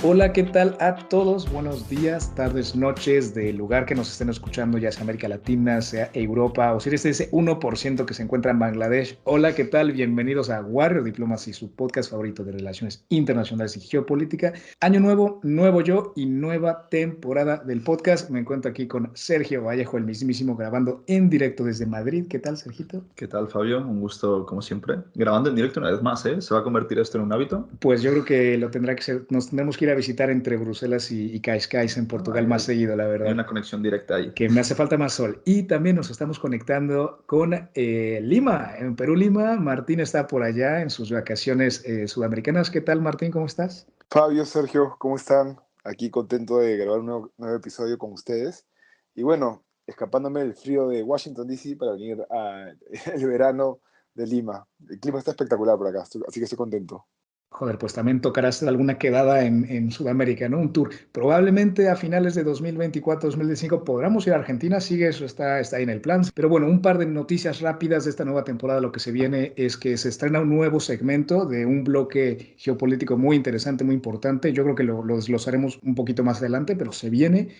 Hola, ¿qué tal a todos? Buenos días, tardes, noches, del lugar que nos estén escuchando, ya sea América Latina, sea Europa, o si eres ese 1% que se encuentra en Bangladesh. Hola, ¿qué tal? Bienvenidos a Warrior Diplomacy, su podcast favorito de relaciones internacionales y geopolítica. Año nuevo, nuevo yo y nueva temporada del podcast. Me encuentro aquí con Sergio Vallejo, el mismísimo, grabando en directo desde Madrid. ¿Qué tal, Sergito? ¿Qué tal, Fabio? Un gusto, como siempre. Grabando en directo una vez más, ¿eh? ¿Se va a convertir esto en un hábito? Pues yo creo que lo tendrá que ser, nos tendremos que ir a visitar entre Bruselas y Cascais en No, Portugal más seguido, la hay verdad. una conexión directa ahí. Que me hace falta más sol. Y también nos estamos conectando con Lima, en Perú, Lima. Martín está por allá en sus vacaciones sudamericanas. ¿Qué tal, Martín? ¿Cómo estás? Fabio, Sergio, ¿cómo están? Aquí contento de grabar un nuevo episodio con ustedes. Y bueno, escapándome del frío de Washington, D.C. para venir al verano de Lima. El clima está espectacular por acá, así que estoy contento. Joder, pues también tocará hacer alguna quedada en Sudamérica, ¿no? Un tour. Probablemente a finales de 2024-2025 podamos ir a Argentina, sigue eso, está ahí en el plan. Pero bueno, un par de noticias rápidas de esta nueva temporada. Lo que se viene es que se estrena un nuevo segmento de un bloque geopolítico muy interesante, muy importante. Yo creo que lo desglosaremos un poquito más adelante, pero se viene.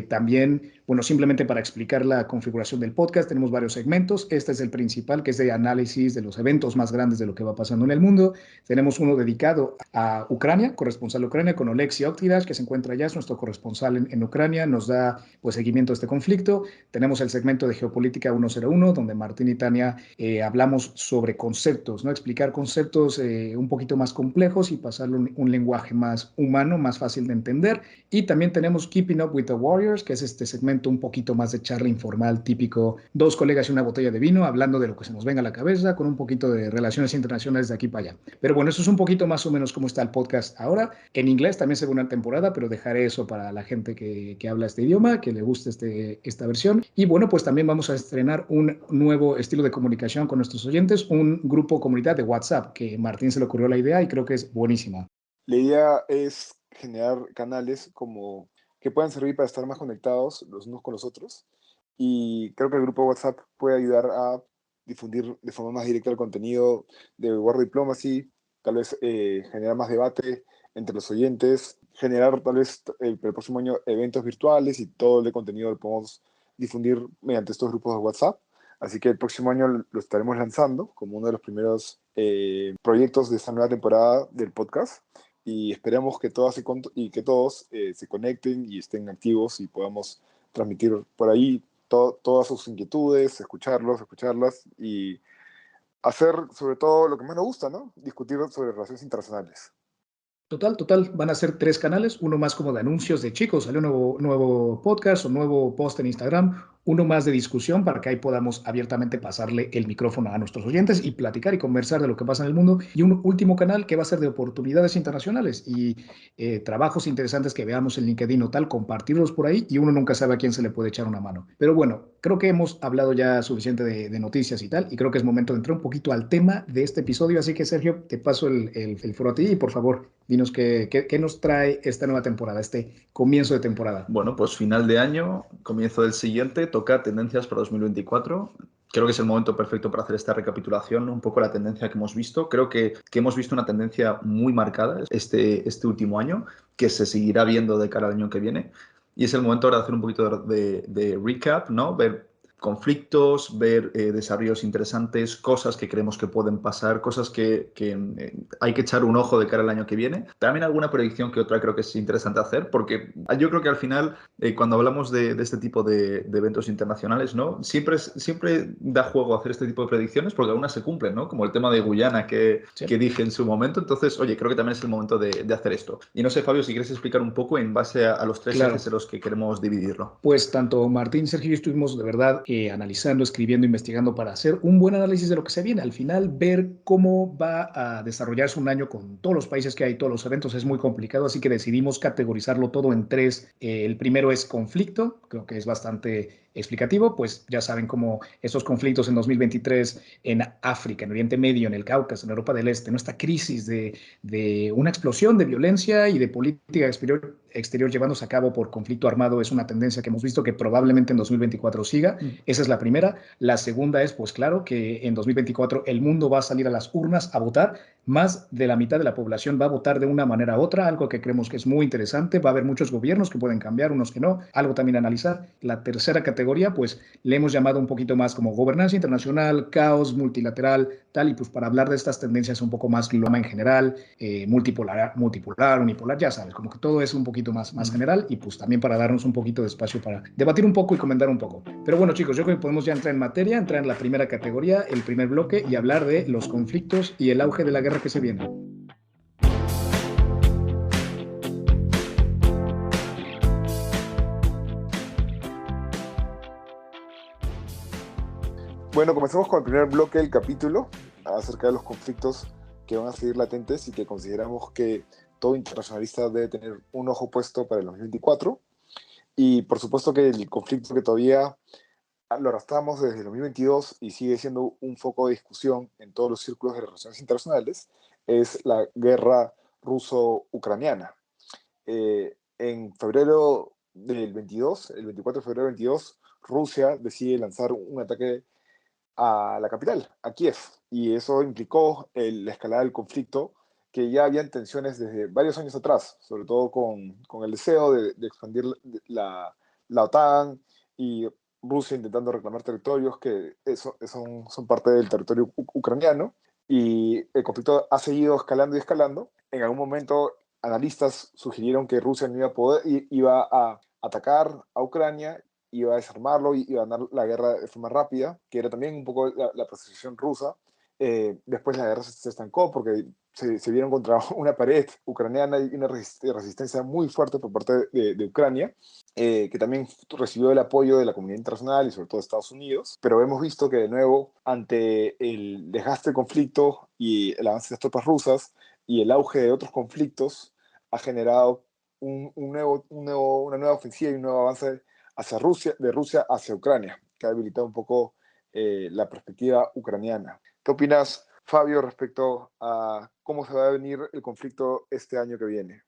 También, bueno, simplemente para explicar la configuración del podcast, tenemos varios segmentos. Este es el principal, que es de análisis de los eventos más grandes de lo que va pasando en el mundo. Tenemos uno dedicado a Ucrania, corresponsal de Ucrania, con Oleksiy Oktidas, que se encuentra allá, es nuestro corresponsal en Ucrania, nos da pues seguimiento a este conflicto. Tenemos el segmento de Geopolítica 101, donde Martín y Tania hablamos sobre conceptos, ¿no? Explicar conceptos un poquito más complejos y pasarle un lenguaje más humano, más fácil de entender. Y también tenemos Keeping Up with the Warriors, que es este segmento un poquito más de charla informal, típico, dos colegas y una botella de vino, hablando de lo que se nos venga a la cabeza, con un poquito de relaciones internacionales de aquí para allá. Pero bueno, eso es un poquito más o menos cómo está el podcast ahora. En inglés también se ve una temporada, pero dejaré eso para la gente que habla este idioma, que le guste esta versión. Y bueno, pues también vamos a estrenar un nuevo estilo de comunicación con nuestros oyentes, un grupo comunidad de WhatsApp, que Martín se le ocurrió la idea y creo que es buenísima. La idea es generar canales como que puedan servir para estar más conectados los unos con los otros. Y creo que el grupo WhatsApp puede ayudar a difundir de forma más directa el contenido de War Diplomacy, tal vez generar más debate entre los oyentes, generar tal vez el próximo año eventos virtuales y todo el contenido lo podemos difundir mediante estos grupos de WhatsApp. Así que el próximo año lo estaremos lanzando como uno de los primeros proyectos de esta nueva temporada del podcast y esperamos que que todos se conecten y estén activos y podamos transmitir por ahí todas sus inquietudes, escucharlas y hacer sobre todo lo que más nos gusta, ¿no? Discutir sobre relaciones internacionales. Total, van a ser tres canales, uno más como de anuncios de chicos, salió un nuevo podcast o nuevo post en Instagram, uno más de discusión para que ahí podamos abiertamente pasarle el micrófono a nuestros oyentes y platicar y conversar de lo que pasa en el mundo, y un último canal que va a ser de oportunidades internacionales y trabajos interesantes que veamos en LinkedIn o tal, compartirlos por ahí y uno nunca sabe a quién se le puede echar una mano. Pero bueno, creo que hemos hablado ya suficiente de noticias y tal, y creo que es momento de entrar un poquito al tema de este episodio, así que Sergio, te paso el foro a ti y por favor, dinos qué nos trae esta nueva temporada, este comienzo de temporada. Bueno, pues final de año, comienzo del siguiente, toca tendencias para 2024. Creo que es el momento perfecto para hacer esta recapitulación, ¿no? Un poco la tendencia que hemos visto. Creo que hemos visto una tendencia muy marcada este último año, que se seguirá viendo de cara al año que viene. Y es el momento ahora de hacer un poquito de recap, ¿no? Ver conflictos, ver desarrollos interesantes, cosas que creemos que pueden pasar, cosas que hay que echar un ojo de cara al año que viene. También alguna predicción que otra creo que es interesante hacer, porque yo creo que al final, cuando hablamos de este tipo de eventos internacionales, ¿no? Siempre da juego hacer este tipo de predicciones, porque algunas se cumplen, ¿no? Como el tema de Guyana ¿Sí? que dije en su momento. Entonces, oye, creo que también es el momento de hacer esto. Y no sé, Fabio, si quieres explicar un poco en base a los tres ejes Claro. en los que queremos dividirlo. Pues tanto Martín, Sergio y yo estuvimos de verdad analizando, escribiendo, investigando para hacer un buen análisis de lo que se viene. Al final, ver cómo va a desarrollarse un año con todos los países que hay, todos los eventos, es muy complicado, así que decidimos categorizarlo todo en tres. El primero es conflicto, creo que es bastante explicativo, pues ya saben cómo estos conflictos en 2023 en África, en Oriente Medio, en el Cáucaso, en Europa del Este, ¿no? Esta crisis de una explosión de violencia y de política exterior llevándose a cabo por conflicto armado es una tendencia que hemos visto que probablemente en 2024 siga. Esa es la primera. La segunda es, pues claro, que en 2024 el mundo va a salir a las urnas a votar, más de la mitad de la población va a votar de una manera u otra, algo que creemos que es muy interesante. Va a haber muchos gobiernos que pueden cambiar, unos que no, algo también a analizar. La tercera categoría, pues le hemos llamado un poquito más como gobernanza internacional, caos, multilateral, tal, y pues para hablar de estas tendencias un poco más global en general, multipolar, unipolar, ya sabes, como que todo es un poquito más general y pues también para darnos un poquito de espacio para debatir un poco y comentar un poco. Pero bueno, chicos, yo creo que podemos ya entrar en materia, entrar en la primera categoría, el primer bloque y hablar de los conflictos y el auge de la guerra que se viene. Bueno, comenzamos con el primer bloque del capítulo acerca de los conflictos que van a seguir latentes y que consideramos que todo internacionalista debe tener un ojo puesto para el 2024. Y por supuesto que el conflicto que todavía lo arrastramos desde el 2022 y sigue siendo un foco de discusión en todos los círculos de relaciones internacionales es la guerra ruso-ucraniana. En febrero del 22, el 24 de febrero del 22, Rusia decide lanzar un ataque a la capital, a Kiev, y eso implicó la escalada del conflicto, que ya habían tensiones desde varios años atrás, sobre todo con el deseo de expandir la OTAN y Rusia intentando reclamar territorios que son parte del territorio ucraniano, y el conflicto ha seguido escalando y escalando. En algún momento, analistas sugirieron que Rusia no iba a poder, iba a atacar a Ucrania, iba a desarmarlo y iba a ganar la guerra de forma rápida, que era también un poco la percepción rusa. Después la guerra se estancó porque se vieron contra una pared ucraniana y una resistencia muy fuerte por parte de Ucrania, que también recibió el apoyo de la comunidad internacional y sobre todo de Estados Unidos. Pero hemos visto que de nuevo, ante el desgaste del conflicto y el avance de las tropas rusas y el auge de otros conflictos, ha generado una nueva ofensiva y un nuevo avance hacia Rusia, de Rusia hacia Ucrania, que ha debilitado un poco la perspectiva ucraniana. ¿Qué opinas, Fabio, respecto a cómo se va a venir el conflicto este año que viene?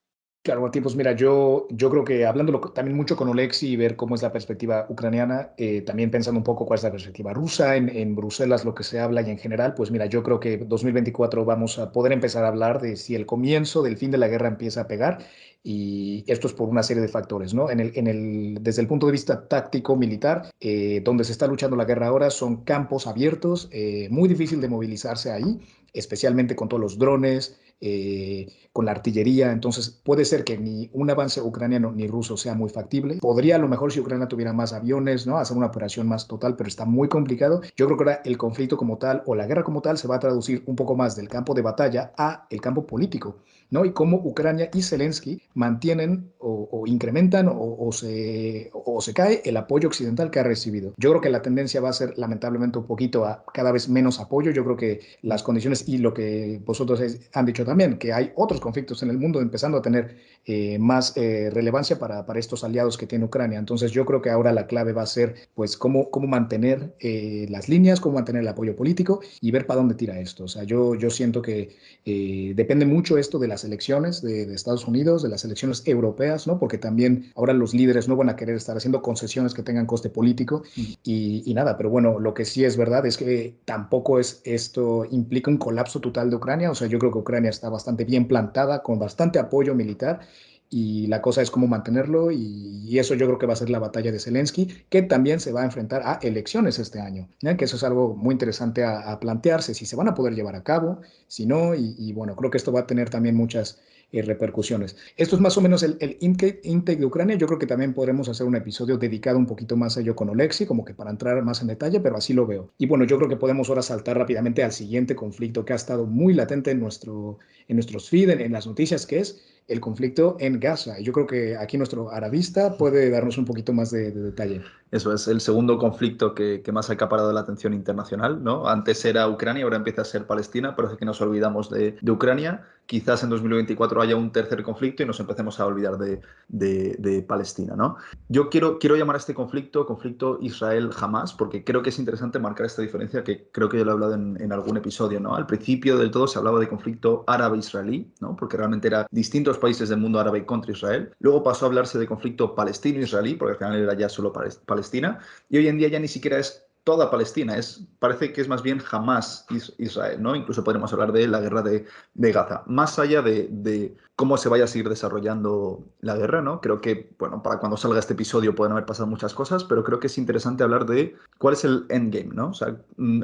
Claro, Martín, pues mira, yo creo que hablándolo también mucho con Oleksi y ver cómo es la perspectiva ucraniana, también pensando un poco cuál es la perspectiva rusa en Bruselas, lo que se habla y en general, pues mira, yo creo que 2024 vamos a poder empezar a hablar de si el comienzo del fin de la guerra empieza a pegar y esto es por una serie de factores, ¿no? Desde el punto de vista táctico militar, donde se está luchando la guerra ahora son campos abiertos, muy difícil de movilizarse ahí, especialmente con todos los drones, con la artillería. Entonces, puede ser que ni un avance ucraniano ni ruso sea muy factible. Podría, a lo mejor, si Ucrania tuviera más aviones, ¿no? Hacer una operación más total, pero está muy complicado. Yo creo que ahora el conflicto como tal o la guerra como tal se va a traducir un poco más del campo de batalla a el campo político, ¿no? Y cómo Ucrania y Zelensky mantienen o incrementan o se cae el apoyo occidental que ha recibido. Yo creo que la tendencia va a ser lamentablemente un poquito a cada vez menos apoyo. Yo creo que las condiciones y lo que vosotros han dicho también, que hay otros conflictos en el mundo empezando a tener más relevancia para estos aliados que tiene Ucrania. Entonces yo creo que ahora la clave va a ser pues cómo mantener las líneas, cómo mantener el apoyo político y ver para dónde tira esto. O sea, yo siento que depende mucho esto de las elecciones de Estados Unidos, de las elecciones europeas, ¿no? Porque también ahora los líderes no van a querer estar haciendo concesiones que tengan coste político y nada, pero bueno, lo que sí es verdad es que tampoco esto implica un colapso total de Ucrania. O sea, yo creo que Ucrania está bastante bien plantada, con bastante apoyo militar y la cosa es cómo mantenerlo y eso yo creo que va a ser la batalla de Zelensky, que también se va a enfrentar a elecciones este año, ¿eh? Que eso es algo muy interesante a plantearse, si se van a poder llevar a cabo, si no, y bueno, creo que esto va a tener también muchas repercusiones. Esto es más o menos el intake de Ucrania. Yo creo que también podremos hacer un episodio dedicado un poquito más a ello con Oleksi, como que para entrar más en detalle, pero así lo veo. Y bueno, yo creo que podemos ahora saltar rápidamente al siguiente conflicto que ha estado muy latente en nuestros feed, en las noticias, que es el conflicto en Gaza. Y yo creo que aquí nuestro arabista puede darnos un poquito más de detalle. Eso es el segundo conflicto que más ha acaparado la atención internacional, ¿no? Antes era Ucrania, ahora empieza a ser Palestina, pero es que nos olvidamos de Ucrania. Quizás en 2024 haya un tercer conflicto y nos empecemos a olvidar de Palestina, ¿no? Yo quiero llamar a este conflicto Israel-Hamás, porque creo que es interesante marcar esta diferencia que creo que ya lo he hablado en algún episodio, ¿no? Al principio del todo se hablaba de conflicto árabe-israelí, ¿no? Porque realmente eran distintos países del mundo árabe contra Israel. Luego pasó a hablarse de conflicto palestino-israelí, porque al final era ya solo Palestina. Y hoy en día ya ni siquiera es toda Palestina, parece que es más bien Hamas Israel, ¿no? Incluso podemos hablar de la guerra de Gaza. Más allá de cómo se vaya a seguir desarrollando la guerra, ¿no? Creo que, bueno, para cuando salga este episodio pueden haber pasado muchas cosas, pero creo que es interesante hablar de cuál es el endgame, ¿no? O sea,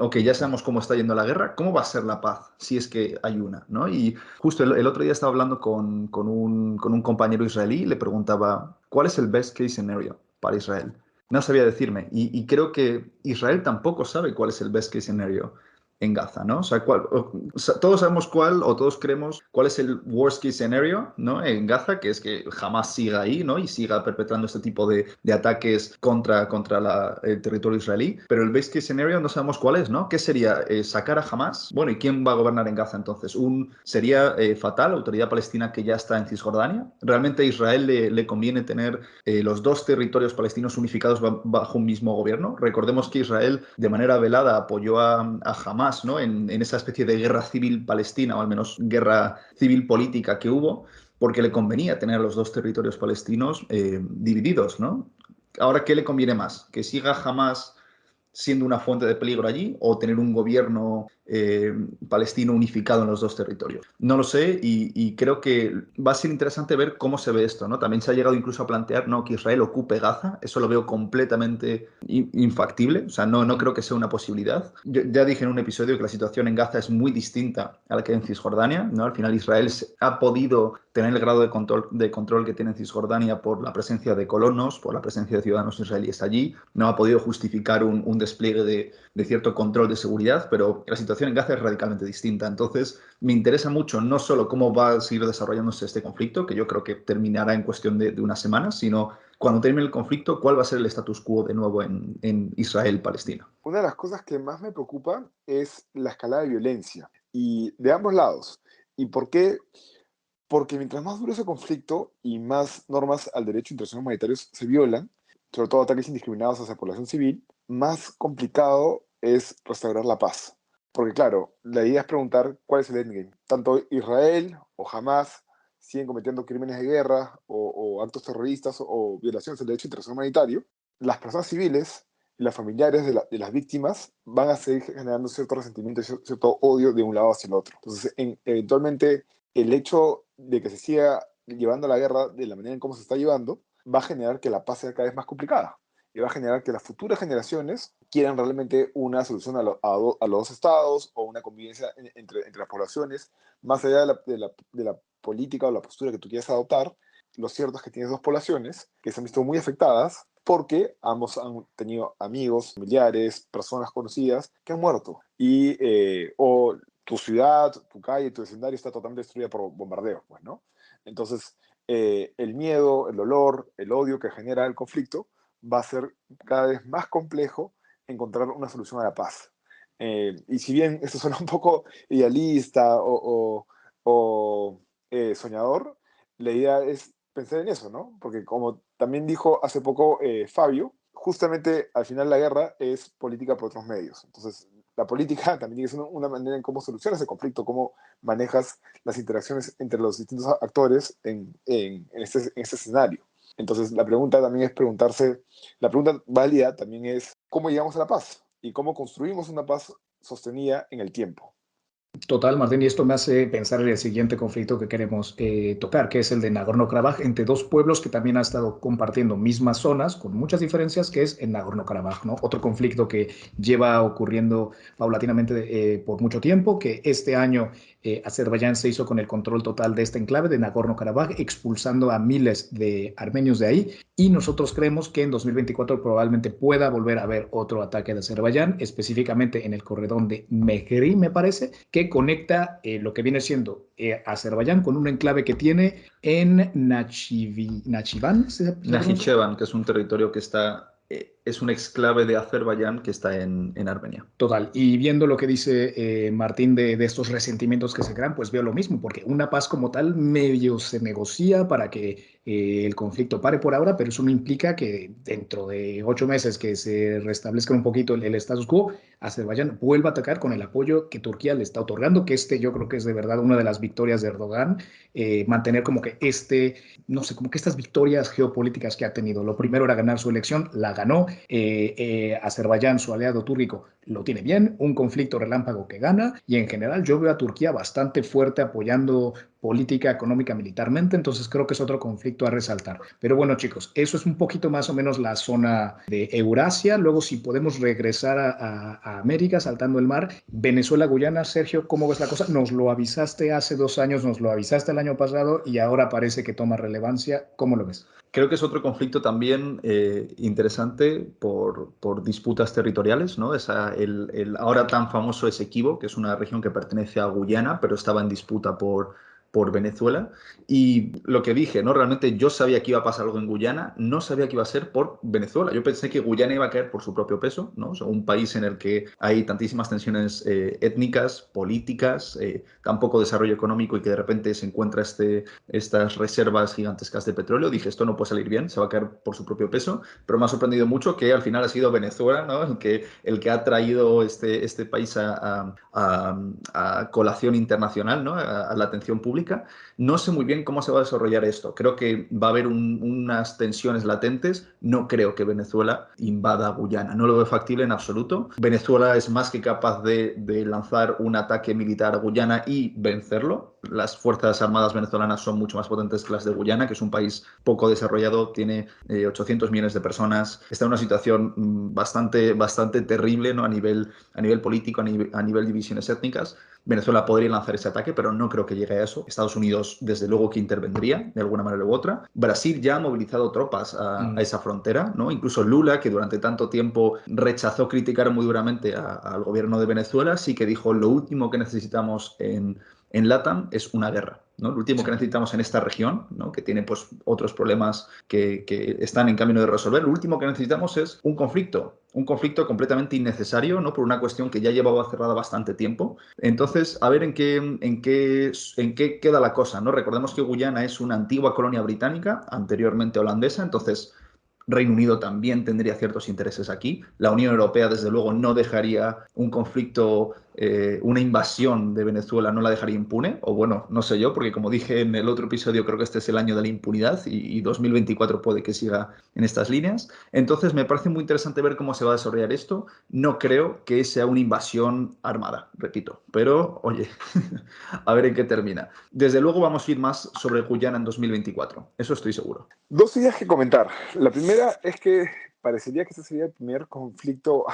ok, ya sabemos cómo está yendo la guerra, ¿cómo va a ser la paz si es que hay una, ¿no? Y justo el otro día estaba hablando con un compañero israelí y le preguntaba, ¿cuál es el best case scenario para Israel? No sabía decirme. Y creo que Israel tampoco sabe cuál es el best case scenario en Gaza, ¿no? O sea, todos sabemos cuál, o todos creemos cuál es el worst case scenario, ¿no? En Gaza, que es que jamás siga ahí, ¿no? Y siga perpetrando este tipo de ataques contra el territorio israelí. Pero el best case scenario no sabemos cuál es, ¿no? ¿Qué sería? ¿Sacar a Hamas? Bueno, ¿y quién va a gobernar en Gaza entonces? ¿Sería fatal, la autoridad palestina que ya está en Cisjordania? ¿Realmente a Israel le conviene tener los dos territorios palestinos unificados bajo un mismo gobierno? Recordemos que Israel de manera velada apoyó a Hamas, ¿no? en esa especie de guerra civil palestina, o al menos guerra civil política que hubo, porque le convenía tener a los dos territorios palestinos divididos, ¿no? Ahora, ¿qué le conviene más? ¿Que siga Hamas siendo una fuente de peligro allí o tener un gobierno palestino unificado en los dos territorios? No lo sé y creo que va a ser interesante ver cómo se ve esto, ¿no? También se ha llegado incluso a plantear, ¿no?, que Israel ocupe Gaza. Eso lo veo completamente infactible, o sea, no creo que sea una posibilidad. Yo ya dije en un episodio que la situación en Gaza es muy distinta a la que hay en Cisjordania, ¿no? Al final Israel ha podido tener el grado de control que tiene en Cisjordania por la presencia de colonos, por la presencia de ciudadanos israelíes allí. No ha podido justificar un despliegue de cierto control de seguridad, pero la situación en Gaza es radicalmente distinta. Entonces, me interesa mucho no solo cómo va a seguir desarrollándose este conflicto, que yo creo que terminará en cuestión de unas semanas, sino cuando termine el conflicto, cuál va a ser el status quo de nuevo en Israel-Palestina. Una de las cosas que más me preocupa es la escalada de violencia, y de ambos lados. ¿Y por qué? Porque mientras más dure ese conflicto y más normas al derecho internacional humanitario se violan, sobre todo ataques indiscriminados hacia la población civil, más complicado es restaurar la paz. Porque claro, la idea es preguntar cuál es el endgame. Tanto Israel o Hamas siguen cometiendo crímenes de guerra o actos terroristas o violaciones del derecho internacional humanitario. Las personas civiles y los familiares de las víctimas van a seguir generando cierto resentimiento y cierto odio de un lado hacia el otro. Entonces, eventualmente, el hecho de que se siga llevando la guerra de la manera en cómo se está llevando va a generar que la paz sea cada vez más complicada y va a generar que las futuras generaciones quieran realmente una solución a los dos estados o una convivencia entre las poblaciones, más allá de la política o la postura que tú quieras adoptar. Lo cierto es que tienes dos poblaciones que se han visto muy afectadas porque ambos han tenido amigos, familiares, personas conocidas que han muerto. O tu ciudad, tu calle, tu vecindario está totalmente destruida por bombardeo, pues, ¿no? Entonces, el miedo, el dolor, el odio que genera el conflicto va a ser cada vez más complejo encontrar una solución a la paz. Y si bien esto suena un poco idealista o soñador, la idea es pensar en eso, ¿no? Porque como también dijo hace poco Fabio, justamente al final la guerra es política por otros medios. Entonces, la política también es una manera en cómo solucionas el conflicto, cómo manejas las interacciones entre los distintos actores en este escenario. Entonces, la pregunta también es preguntarse, la pregunta válida también es, ¿cómo llegamos a la paz? Y cómo construimos una paz sostenida en el tiempo. Total, Martín, y esto me hace pensar en el siguiente conflicto que queremos tocar, que es el de Nagorno-Karabaj, entre dos pueblos que también han estado compartiendo mismas zonas, con muchas diferencias, que es en Nagorno-Karabaj, ¿no? Otro conflicto que lleva ocurriendo paulatinamente por mucho tiempo, que este año Azerbaiyán se hizo con el control total de este enclave de Nagorno-Karabaj, expulsando a miles de armenios de ahí, y nosotros creemos que en 2024 probablemente pueda volver a haber otro ataque de Azerbaiyán, específicamente en el corredor de Mejri, me parece, que conecta lo que viene siendo Azerbaiyán con un enclave que tiene en Nachivan, Najicheván, que es un territorio que es un exclave de Azerbaiyán que está en Armenia. Total, y viendo lo que dice Martín de estos resentimientos que se crean, pues veo lo mismo, porque una paz como tal medio se negocia para que el conflicto pare por ahora, pero eso no implica que dentro de 8 meses que se restablezca un poquito el status quo, Azerbaiyán vuelva a atacar con el apoyo que Turquía le está otorgando, que yo creo que es de verdad una de las victorias de Erdogan, mantener como que no sé, como que estas victorias geopolíticas que ha tenido. Lo primero era ganar su elección, la ganó, Azerbaiyán, su aliado túrquico, lo tiene bien, un conflicto relámpago que gana y en general yo veo a Turquía bastante fuerte apoyando política, económica, militarmente, entonces creo que es otro conflicto a resaltar. Pero bueno, chicos, eso es un poquito más o menos la zona de Eurasia. Luego, si podemos regresar a América, saltando el mar, Venezuela, Guyana, Sergio, ¿cómo ves la cosa? Nos lo avisaste hace 2 años, nos lo avisaste el año pasado y ahora parece que toma relevancia. ¿Cómo lo ves? Creo que es otro conflicto también interesante por disputas territoriales, ¿no? El ahora tan famoso Esequibo, que es una región que pertenece a Guyana, pero estaba en disputa por Venezuela. Y lo que dije, ¿no? Realmente yo sabía que iba a pasar algo en Guyana, no sabía que iba a ser por Venezuela. Yo pensé que Guyana iba a caer por su propio peso, ¿no? O sea, un país en el que hay tantísimas tensiones étnicas, políticas, tan poco desarrollo económico y que de repente se encuentra estas reservas gigantescas de petróleo. Dije, esto no puede salir bien, se va a caer por su propio peso, pero me ha sorprendido mucho que al final ha sido Venezuela, ¿no? El que ha traído este país a colación internacional, ¿no? A la atención pública. No sé muy bien cómo se va a desarrollar esto. Creo que va a haber unas tensiones latentes. No creo que Venezuela invada Guyana. No lo veo factible en absoluto. Venezuela es más que capaz de lanzar un ataque militar a Guyana y vencerlo. Las Fuerzas Armadas venezolanas son mucho más potentes que las de Guyana, que es un país poco desarrollado, tiene 800 millones de personas, está en una situación bastante terrible, ¿no? A nivel político, a nivel divisiones étnicas. Venezuela podría lanzar ese ataque, pero no creo que llegue a eso. Estados Unidos, desde luego, que intervendría de alguna manera u otra. Brasil ya ha movilizado tropas a esa frontera, ¿no? Incluso Lula, que durante tanto tiempo rechazó criticar muy duramente al gobierno de Venezuela, sí que dijo lo último que necesitamos en LATAM es una guerra, ¿no? Lo último que necesitamos en esta región, ¿no? Que tiene pues, otros problemas que están en camino de resolver, lo último que necesitamos es un conflicto completamente innecesario, ¿no? Por una cuestión que ya llevaba cerrada bastante tiempo. Entonces, a ver en qué queda la cosa, ¿no? Recordemos que Guyana es una antigua colonia británica, anteriormente holandesa, entonces Reino Unido también tendría ciertos intereses aquí. La Unión Europea, desde luego, no dejaría un conflicto, una invasión de Venezuela, no la dejaría impune. O bueno, no sé yo, porque como dije en el otro episodio, creo que este es el año de la impunidad y 2024 puede que siga en estas líneas. Entonces, me parece muy interesante ver cómo se va a desarrollar esto. No creo que sea una invasión armada, repito. Pero, oye, a ver en qué termina. Desde luego vamos a ir más sobre Guyana en 2024. Eso estoy seguro. Dos ideas que comentar. La primera es que parecería que este sería el primer conflicto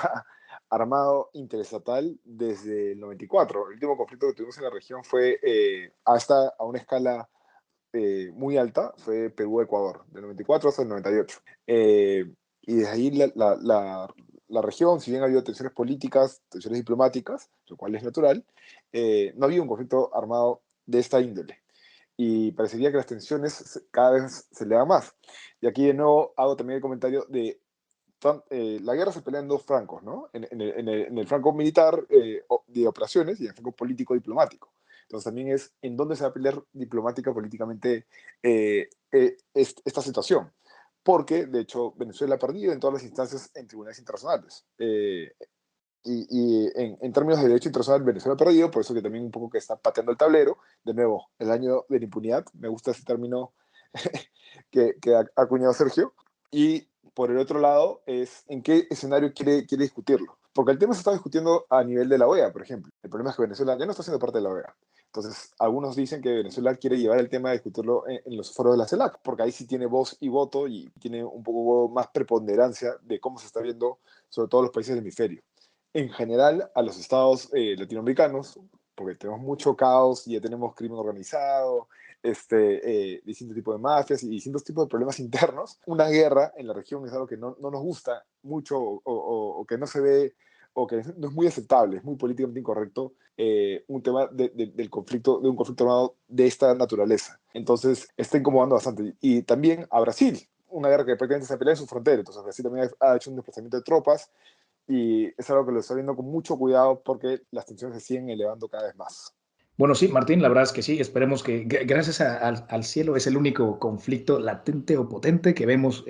armado interestatal desde el 94. El último conflicto que tuvimos en la región fue hasta a una escala muy alta, fue Perú-Ecuador, del 94 hasta el 98. Y desde ahí la región, si bien ha habido tensiones políticas, tensiones diplomáticas, lo cual es natural, no ha habido un conflicto armado de esta índole y parecería que las tensiones cada vez se elevan más. Y aquí de nuevo hago también el comentario de la guerra se pelea en dos francos, ¿no? En el franco militar de operaciones y en el franco político-diplomático. Entonces también es en dónde se va a pelear diplomática, políticamente esta situación. Porque, de hecho, Venezuela ha perdido en todas las instancias en tribunales internacionales. Y en términos de derecho internacional, Venezuela ha perdido, por eso que también un poco que está pateando el tablero. De nuevo, el año de la impunidad, me gusta ese término que ha acuñado Sergio. Y por el otro lado, es en qué escenario quiere discutirlo. Porque el tema se está discutiendo a nivel de la OEA, por ejemplo. El problema es que Venezuela ya no está siendo parte de la OEA. Entonces, algunos dicen que Venezuela quiere llevar el tema a discutirlo en los foros de la CELAC, porque ahí sí tiene voz y voto y tiene un poco más preponderancia de cómo se está viendo sobre todo los países del hemisferio. En general, a los estados latinoamericanos, porque tenemos mucho caos y ya tenemos crimen organizado, distintos tipos de mafias y distintos tipos de problemas internos. Una guerra en la región es algo que no nos gusta mucho o que no se ve o que no es muy aceptable, es muy políticamente incorrecto un tema del conflicto, de un conflicto armado de esta naturaleza. Entonces, está incomodando bastante. Y también a Brasil, una guerra que prácticamente se pelea en su frontera. Entonces, Brasil también ha hecho un desplazamiento de tropas y es algo que lo está viendo con mucho cuidado porque las tensiones se siguen elevando cada vez más. Bueno, sí, Martín, la verdad es que sí, esperemos que, gracias al cielo, es el único conflicto latente o potente que vemos,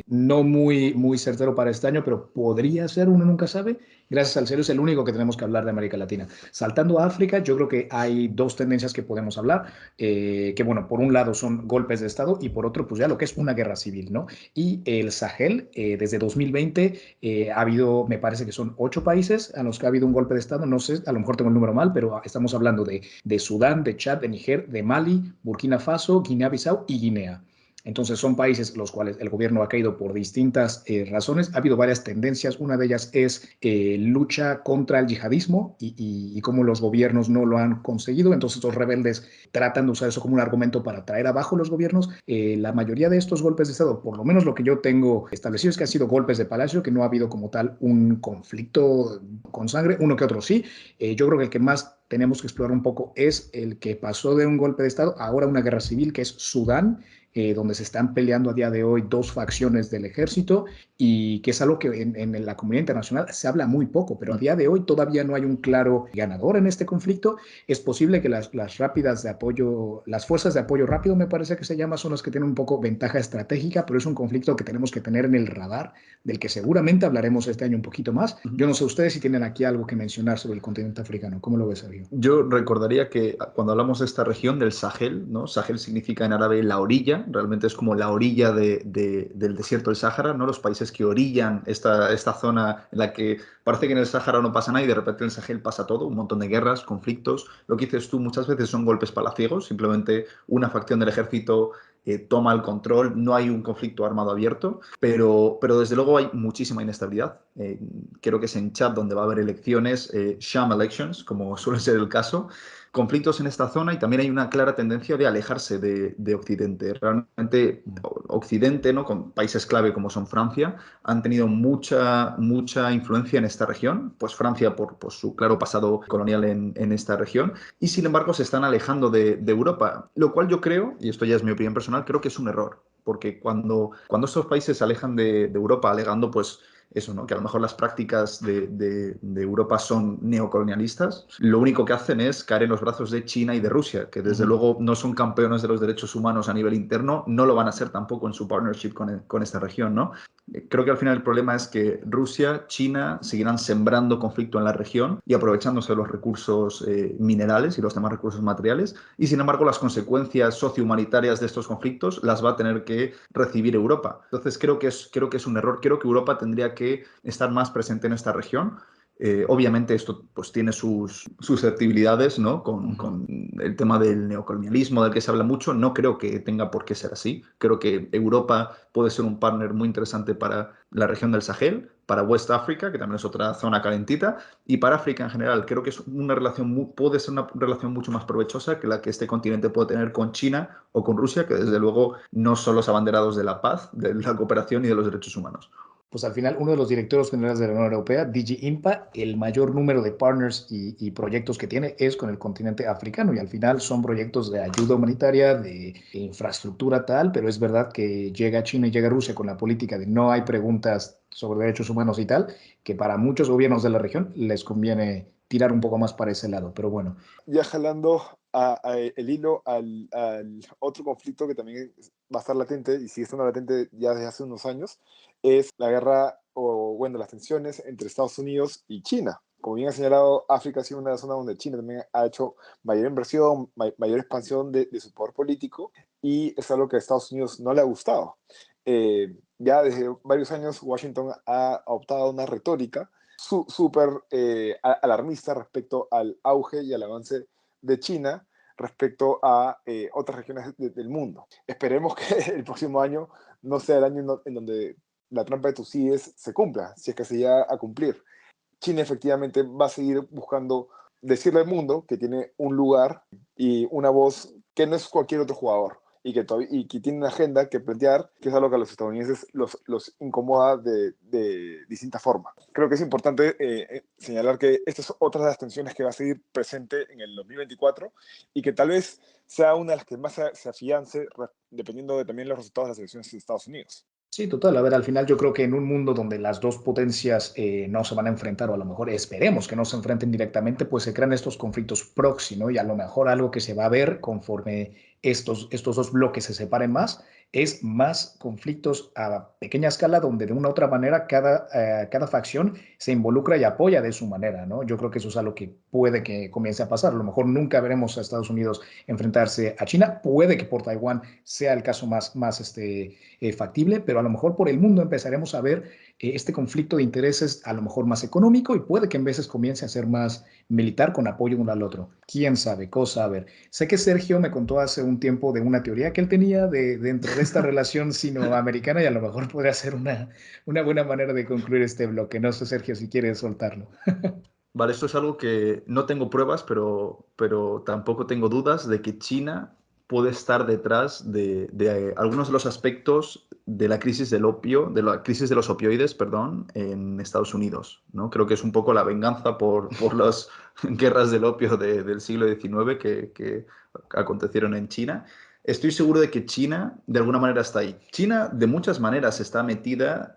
no muy certero para este año, pero podría ser, uno nunca sabe. Gracias al cielo es el único que tenemos que hablar de América Latina. Saltando a África, yo creo que hay dos tendencias que podemos hablar, que bueno, por un lado son golpes de Estado y por otro, pues ya lo que es una guerra civil, ¿no? Y el Sahel, desde 2020, ha habido, me parece que son 8 países a los que ha habido un golpe de Estado, no sé, a lo mejor tengo el número mal, pero estamos hablando de Sudán, de Chad, de Níger, de Mali, Burkina Faso, Guinea-Bissau y Guinea. Entonces son países los cuales el gobierno ha caído por distintas razones. Ha habido varias tendencias. Una de ellas es lucha contra el yihadismo y cómo los gobiernos no lo han conseguido. Entonces los rebeldes tratan de usar eso como un argumento para traer abajo los gobiernos. La mayoría de estos golpes de Estado, por lo menos lo que yo tengo establecido, es que han sido golpes de palacio, que no ha habido como tal un conflicto con sangre, uno que otro sí. Yo creo que el que más tenemos que explorar un poco es el que pasó de un golpe de Estado a ahora una guerra civil, que es Sudán, donde se están peleando a día de hoy dos facciones del ejército y que es algo que en la comunidad internacional se habla muy poco, pero a día de hoy todavía no hay un claro ganador en este conflicto. Es posible que las rápidas de apoyo, las fuerzas de apoyo rápido, me parece que se llama, son las que tienen un poco ventaja estratégica, pero es un conflicto que tenemos que tener en el radar, del que seguramente hablaremos este año un poquito más. Yo no sé ustedes si tienen aquí algo que mencionar sobre el continente africano. ¿Cómo lo ves, Sergio? Yo recordaría que cuando hablamos de esta región del Sahel, ¿no? Sahel significa en árabe la orilla, realmente es como la orilla del desierto del Sáhara, ¿no? Los países que orillan esta zona en la que parece que en el Sáhara no pasa nada y de repente en el Sahel pasa todo, un montón de guerras, conflictos. Lo que dices tú muchas veces son golpes palaciegos, simplemente una facción del ejército toma el control, no hay un conflicto armado abierto, pero desde luego hay muchísima inestabilidad. Creo que es en Chad donde va a haber elecciones, sham elections, como suele ser el caso, conflictos en esta zona y también hay una clara tendencia de alejarse de Occidente. Realmente Occidente, ¿no? Con países clave como son Francia, han tenido mucha influencia en esta región, pues Francia por su claro pasado colonial en esta región, y sin embargo se están alejando de Europa, lo cual yo creo, y esto ya es mi opinión personal, creo que es un error, porque cuando estos países se alejan de Europa alegando pues eso, ¿no? Que a lo mejor las prácticas de Europa son neocolonialistas, lo único que hacen es caer en los brazos de China y de Rusia, que desde luego no son campeones de los derechos humanos a nivel interno, no lo van a ser tampoco en su partnership con esta región, ¿no? Creo que al final el problema es que Rusia, China seguirán sembrando conflicto en la región y aprovechándose de los recursos minerales y los demás recursos materiales, y sin embargo las consecuencias sociohumanitarias de estos conflictos las va a tener que recibir Europa. Entonces creo que es un error, creo que Europa tendría que estar más presente en esta región. Obviamente esto pues, tiene sus susceptibilidades, ¿no? Con el tema del neocolonialismo, del que se habla mucho. No creo que tenga por qué ser así. Creo que Europa puede ser un partner muy interesante para la región del Sahel, para West África, que también es otra zona calentita, y para África en general. Creo que es una relación puede ser una relación mucho más provechosa que la que este continente puede tener con China o con Rusia, que desde luego no son los abanderados de la paz, de la cooperación y de los derechos humanos. Pues al final uno de los directores generales de la Unión Europea, DG IMPA, el mayor número de partners y proyectos que tiene es con el continente africano y al final son proyectos de ayuda humanitaria, de infraestructura tal, pero es verdad que llega China y llega Rusia con la política de no hay preguntas sobre derechos humanos y tal, que para muchos gobiernos de la región les conviene tirar un poco más para ese lado, pero bueno. Ya jalando el hilo al otro conflicto que también va a estar latente y sigue estando latente ya desde hace unos años, es la guerra o, bueno, las tensiones entre Estados Unidos y China. Como bien ha señalado, África ha sido una zona donde China también ha hecho mayor inversión, mayor expansión de su poder político y es algo que a Estados Unidos no le ha gustado. Ya desde varios años Washington ha adoptado una retórica súper alarmista respecto al auge y al avance de China respecto a otras regiones del mundo. Esperemos que el próximo año no sea el año en donde la trampa de Tucídides se cumpla, si es que se llega a cumplir. China efectivamente va a seguir buscando decirle al mundo que tiene un lugar y una voz que no es cualquier otro jugador y que tiene una agenda que plantear, que es algo que a los estadounidenses los incomoda de distinta forma. Creo que es importante señalar que esta es otra de las tensiones que va a seguir presente en el 2024 y que tal vez sea una de las que más se afiance dependiendo de también los resultados de las elecciones de Estados Unidos. Sí, total. A ver, al final yo creo que en un mundo donde las dos potencias no se van a enfrentar, o a lo mejor esperemos que no se enfrenten directamente, pues se crean estos conflictos proxy, ¿no? Y a lo mejor algo que se va a ver conforme estos dos bloques se separen más, es más conflictos a pequeña escala, donde de una u otra manera cada facción se involucra y apoya de su manera, ¿no? Yo creo que eso es algo que puede que comience a pasar. A lo mejor nunca veremos a Estados Unidos enfrentarse a China. Puede que por Taiwán sea el caso más factible, pero a lo mejor por el mundo empezaremos a ver este conflicto de intereses a lo mejor más económico y puede que en veces comience a ser más militar con apoyo uno al otro. ¿Quién sabe? Cosa a ver. Sé que Sergio me contó hace un tiempo de una teoría que él tenía dentro de esta relación sino-americana y a lo mejor podría ser una buena manera de concluir este bloque. No sé, Sergio, si quieres soltarlo. Vale, esto es algo que no tengo pruebas, pero tampoco tengo dudas de que China puede estar detrás de algunos de los aspectos de la crisis del opio, de la crisis de los opioides, perdón, en Estados Unidos, ¿no? Creo que es un poco la venganza por las guerras del opio del siglo XIX que acontecieron en China. Estoy seguro de que China, de alguna manera, está ahí. China, de muchas maneras, está metida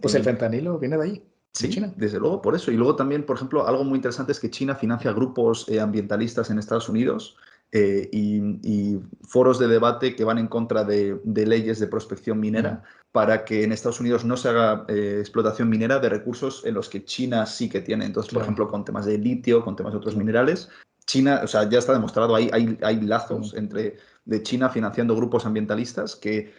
Pues el fentanilo viene de ahí, de Sí, China. desde luego, por eso. Y luego también, por ejemplo, algo muy interesante es que China financia grupos ambientalistas en Estados Unidos y foros de debate que van en contra de leyes de prospección minera Ujú. para que en Estados Unidos no se haga explotación minera de recursos en los que China sí que tiene. Entonces, por Claro. ejemplo, con temas de litio, con temas de otros minerales, China, o sea, ya está demostrado, hay lazos Ujú. entre de China financiando grupos ambientalistas que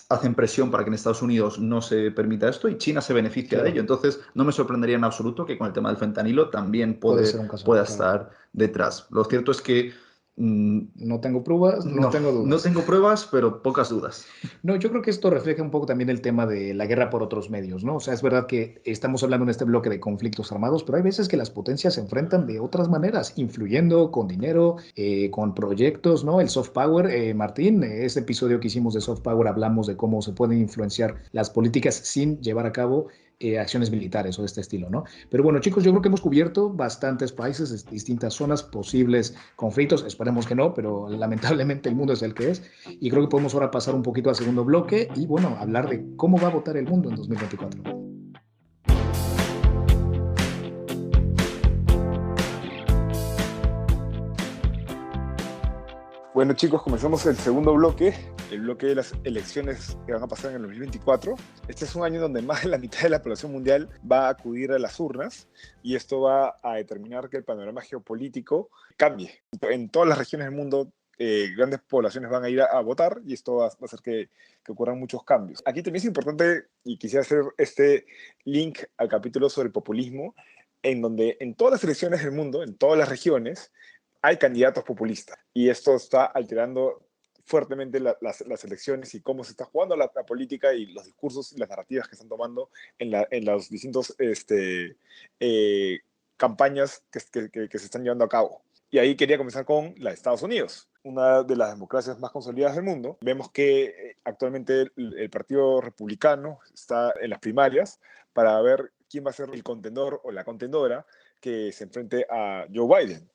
hacen presión para que en Estados Unidos no se permita esto y China se beneficia de ello. Claro. Entonces, no me sorprendería en absoluto que con el tema del fentanilo también Puede ser un caso, pueda claro. estar detrás. Lo cierto es que mm, No tengo pruebas, no tengo no dudas. tengo pruebas, pero pocas dudas. No, yo creo que esto refleja un poco también el tema de la guerra por otros medios, ¿no? O sea, es verdad que estamos hablando en este bloque de conflictos armados, pero hay veces que las potencias se enfrentan de otras maneras, influyendo con dinero, con proyectos, ¿no? El soft power, Martín, este episodio que hicimos de soft power hablamos de cómo se pueden influenciar las políticas sin llevar a cabo acciones militares o de este estilo, ¿no? Pero bueno, chicos, yo creo que hemos cubierto bastantes países, distintas zonas, posibles conflictos, esperemos que no, pero lamentablemente el mundo es el que es. Y creo que podemos ahora pasar un poquito al segundo bloque y, bueno, hablar de cómo va a votar el mundo en 2024. Bueno, chicos, comenzamos el segundo bloque, el bloque de las elecciones que van a pasar en el 2024. Este es un año donde más de la mitad de la población mundial va a acudir a las urnas y esto va a determinar que el panorama geopolítico cambie. En todas las regiones del mundo, grandes poblaciones van a ir a votar y esto va a hacer que ocurran muchos cambios. Aquí también es importante, y quisiera hacer este link al capítulo sobre el populismo, en donde en todas las elecciones del mundo, en todas las regiones, hay candidatos populistas y esto está alterando fuertemente las elecciones y cómo se está jugando la política y los discursos y las narrativas que están tomando en los distintos eh, campañas que se están llevando a cabo. Y ahí quería comenzar con la de Estados Unidos, una de las democracias más consolidadas del mundo. Vemos que actualmente el Partido Republicano está en las primarias para ver quién va a ser el contendor o la contendora que se enfrente a Joe Biden.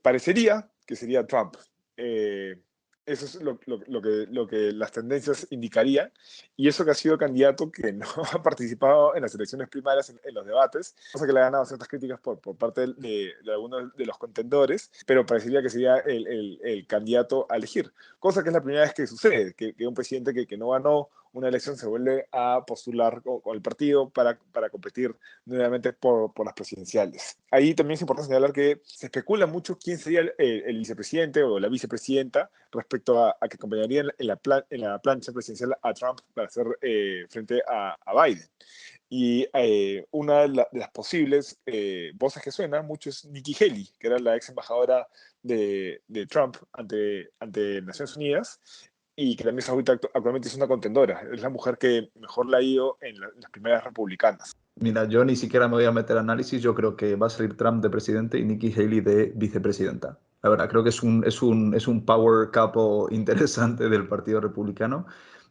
Parecería que sería Trump. Eh, Eso es lo que las tendencias indicarían. Y eso que ha sido candidato que no ha participado en las elecciones primarias, en los debates, cosa que le ha ganado ciertas críticas por parte de algunos de los contendores, pero parecería que sería el candidato a elegir. Cosa que es la primera vez que sucede, que un presidente que no ganó una elección se vuelve a postular con el partido para competir nuevamente por las presidenciales. Ahí también es importante señalar que se especula mucho quién sería el vicepresidente o la vicepresidenta respecto a que acompañaría en la plancha presidencial a Trump para hacer frente a Biden. Y una de las posibles voces que suena mucho es Nikki Haley, que era la ex embajadora de Trump ante Naciones Unidas y que también es actualmente es una contendora. Es la mujer que mejor la ha ido en las primeras republicanas. Mira, yo ni siquiera me voy a meter a análisis. Yo creo que va a salir Trump de presidente y Nikki Haley de vicepresidenta. La verdad, creo que es un power couple interesante del Partido Republicano.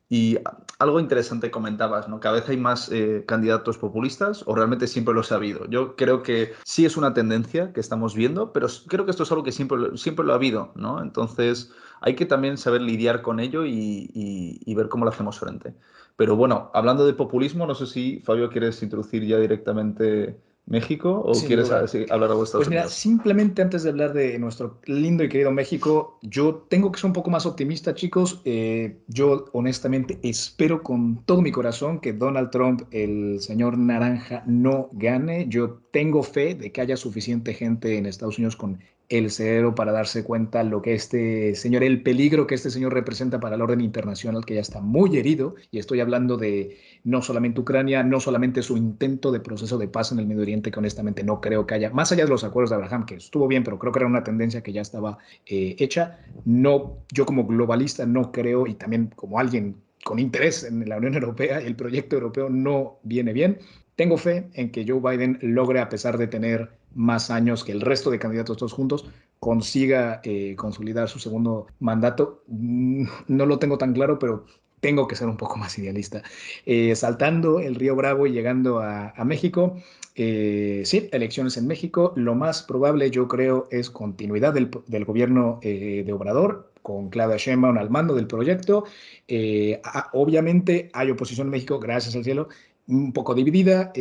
Y algo interesante comentabas, ¿no? Cada vez hay más candidatos populistas, o realmente siempre los ha habido. Yo creo que sí es una tendencia que estamos viendo, pero creo que esto es algo que siempre lo ha habido, ¿no? Entonces hay que también saber lidiar con ello y ver cómo lo hacemos frente. Pero bueno, hablando de populismo, no sé si, Fabio, quieres introducir ya directamente México o Sin quieres duda. hablar algo de Pues Estados mira, Unidos. simplemente antes de hablar de nuestro lindo y querido México, yo tengo que ser un poco más optimista, chicos. Yo honestamente espero con todo mi corazón que Donald Trump, el señor Naranja, no gane. Yo tengo fe de que haya suficiente gente en Estados Unidos con el cerebro para darse cuenta lo que este señor, el peligro que este señor representa para el orden internacional, que ya está muy herido. Y estoy hablando de no solamente Ucrania, no solamente su intento de proceso de paz en el Medio Oriente, que honestamente no creo que haya, más allá de los acuerdos de Abraham, que estuvo bien, pero creo que era una tendencia que ya estaba hecha. No, yo como globalista no creo, y también como alguien con interés en la Unión Europea, el proyecto europeo no viene bien. Tengo fe en que Joe Biden logre, a pesar de tener más años que el resto de candidatos todos juntos, consiga consolidar su segundo mandato. No lo tengo tan claro, pero tengo que ser un poco más idealista. Saltando el río Bravo y llegando a México, sí, elecciones en México. Lo más probable, yo creo, es continuidad del gobierno de Obrador, con Claudia Sheinbaum al mando del proyecto. Obviamente hay oposición en México, gracias al cielo, un poco dividida.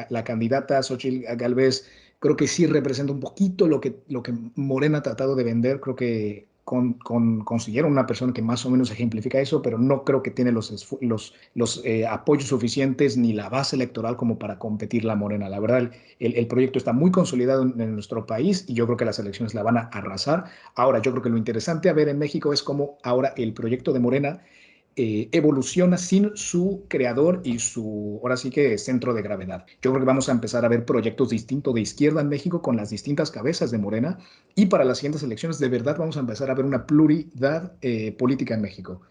La candidata Xochitl Gálvez creo que sí representa un poquito lo que Morena ha tratado de vender. Creo que consiguieron una persona que más o menos ejemplifica eso, pero no creo que tiene los apoyos suficientes ni la base electoral como para competir la Morena. La verdad, el proyecto está muy consolidado en nuestro país y yo creo que las elecciones la van a arrasar. Ahora, yo creo que lo interesante a ver en México es cómo ahora el proyecto de Morena evoluciona sin su creador y su, ahora sí que, centro de gravedad. Yo creo que vamos a empezar a ver proyectos distintos de izquierda en México con las distintas cabezas de Morena y para las siguientes elecciones de verdad vamos a empezar a ver una pluralidad política en México.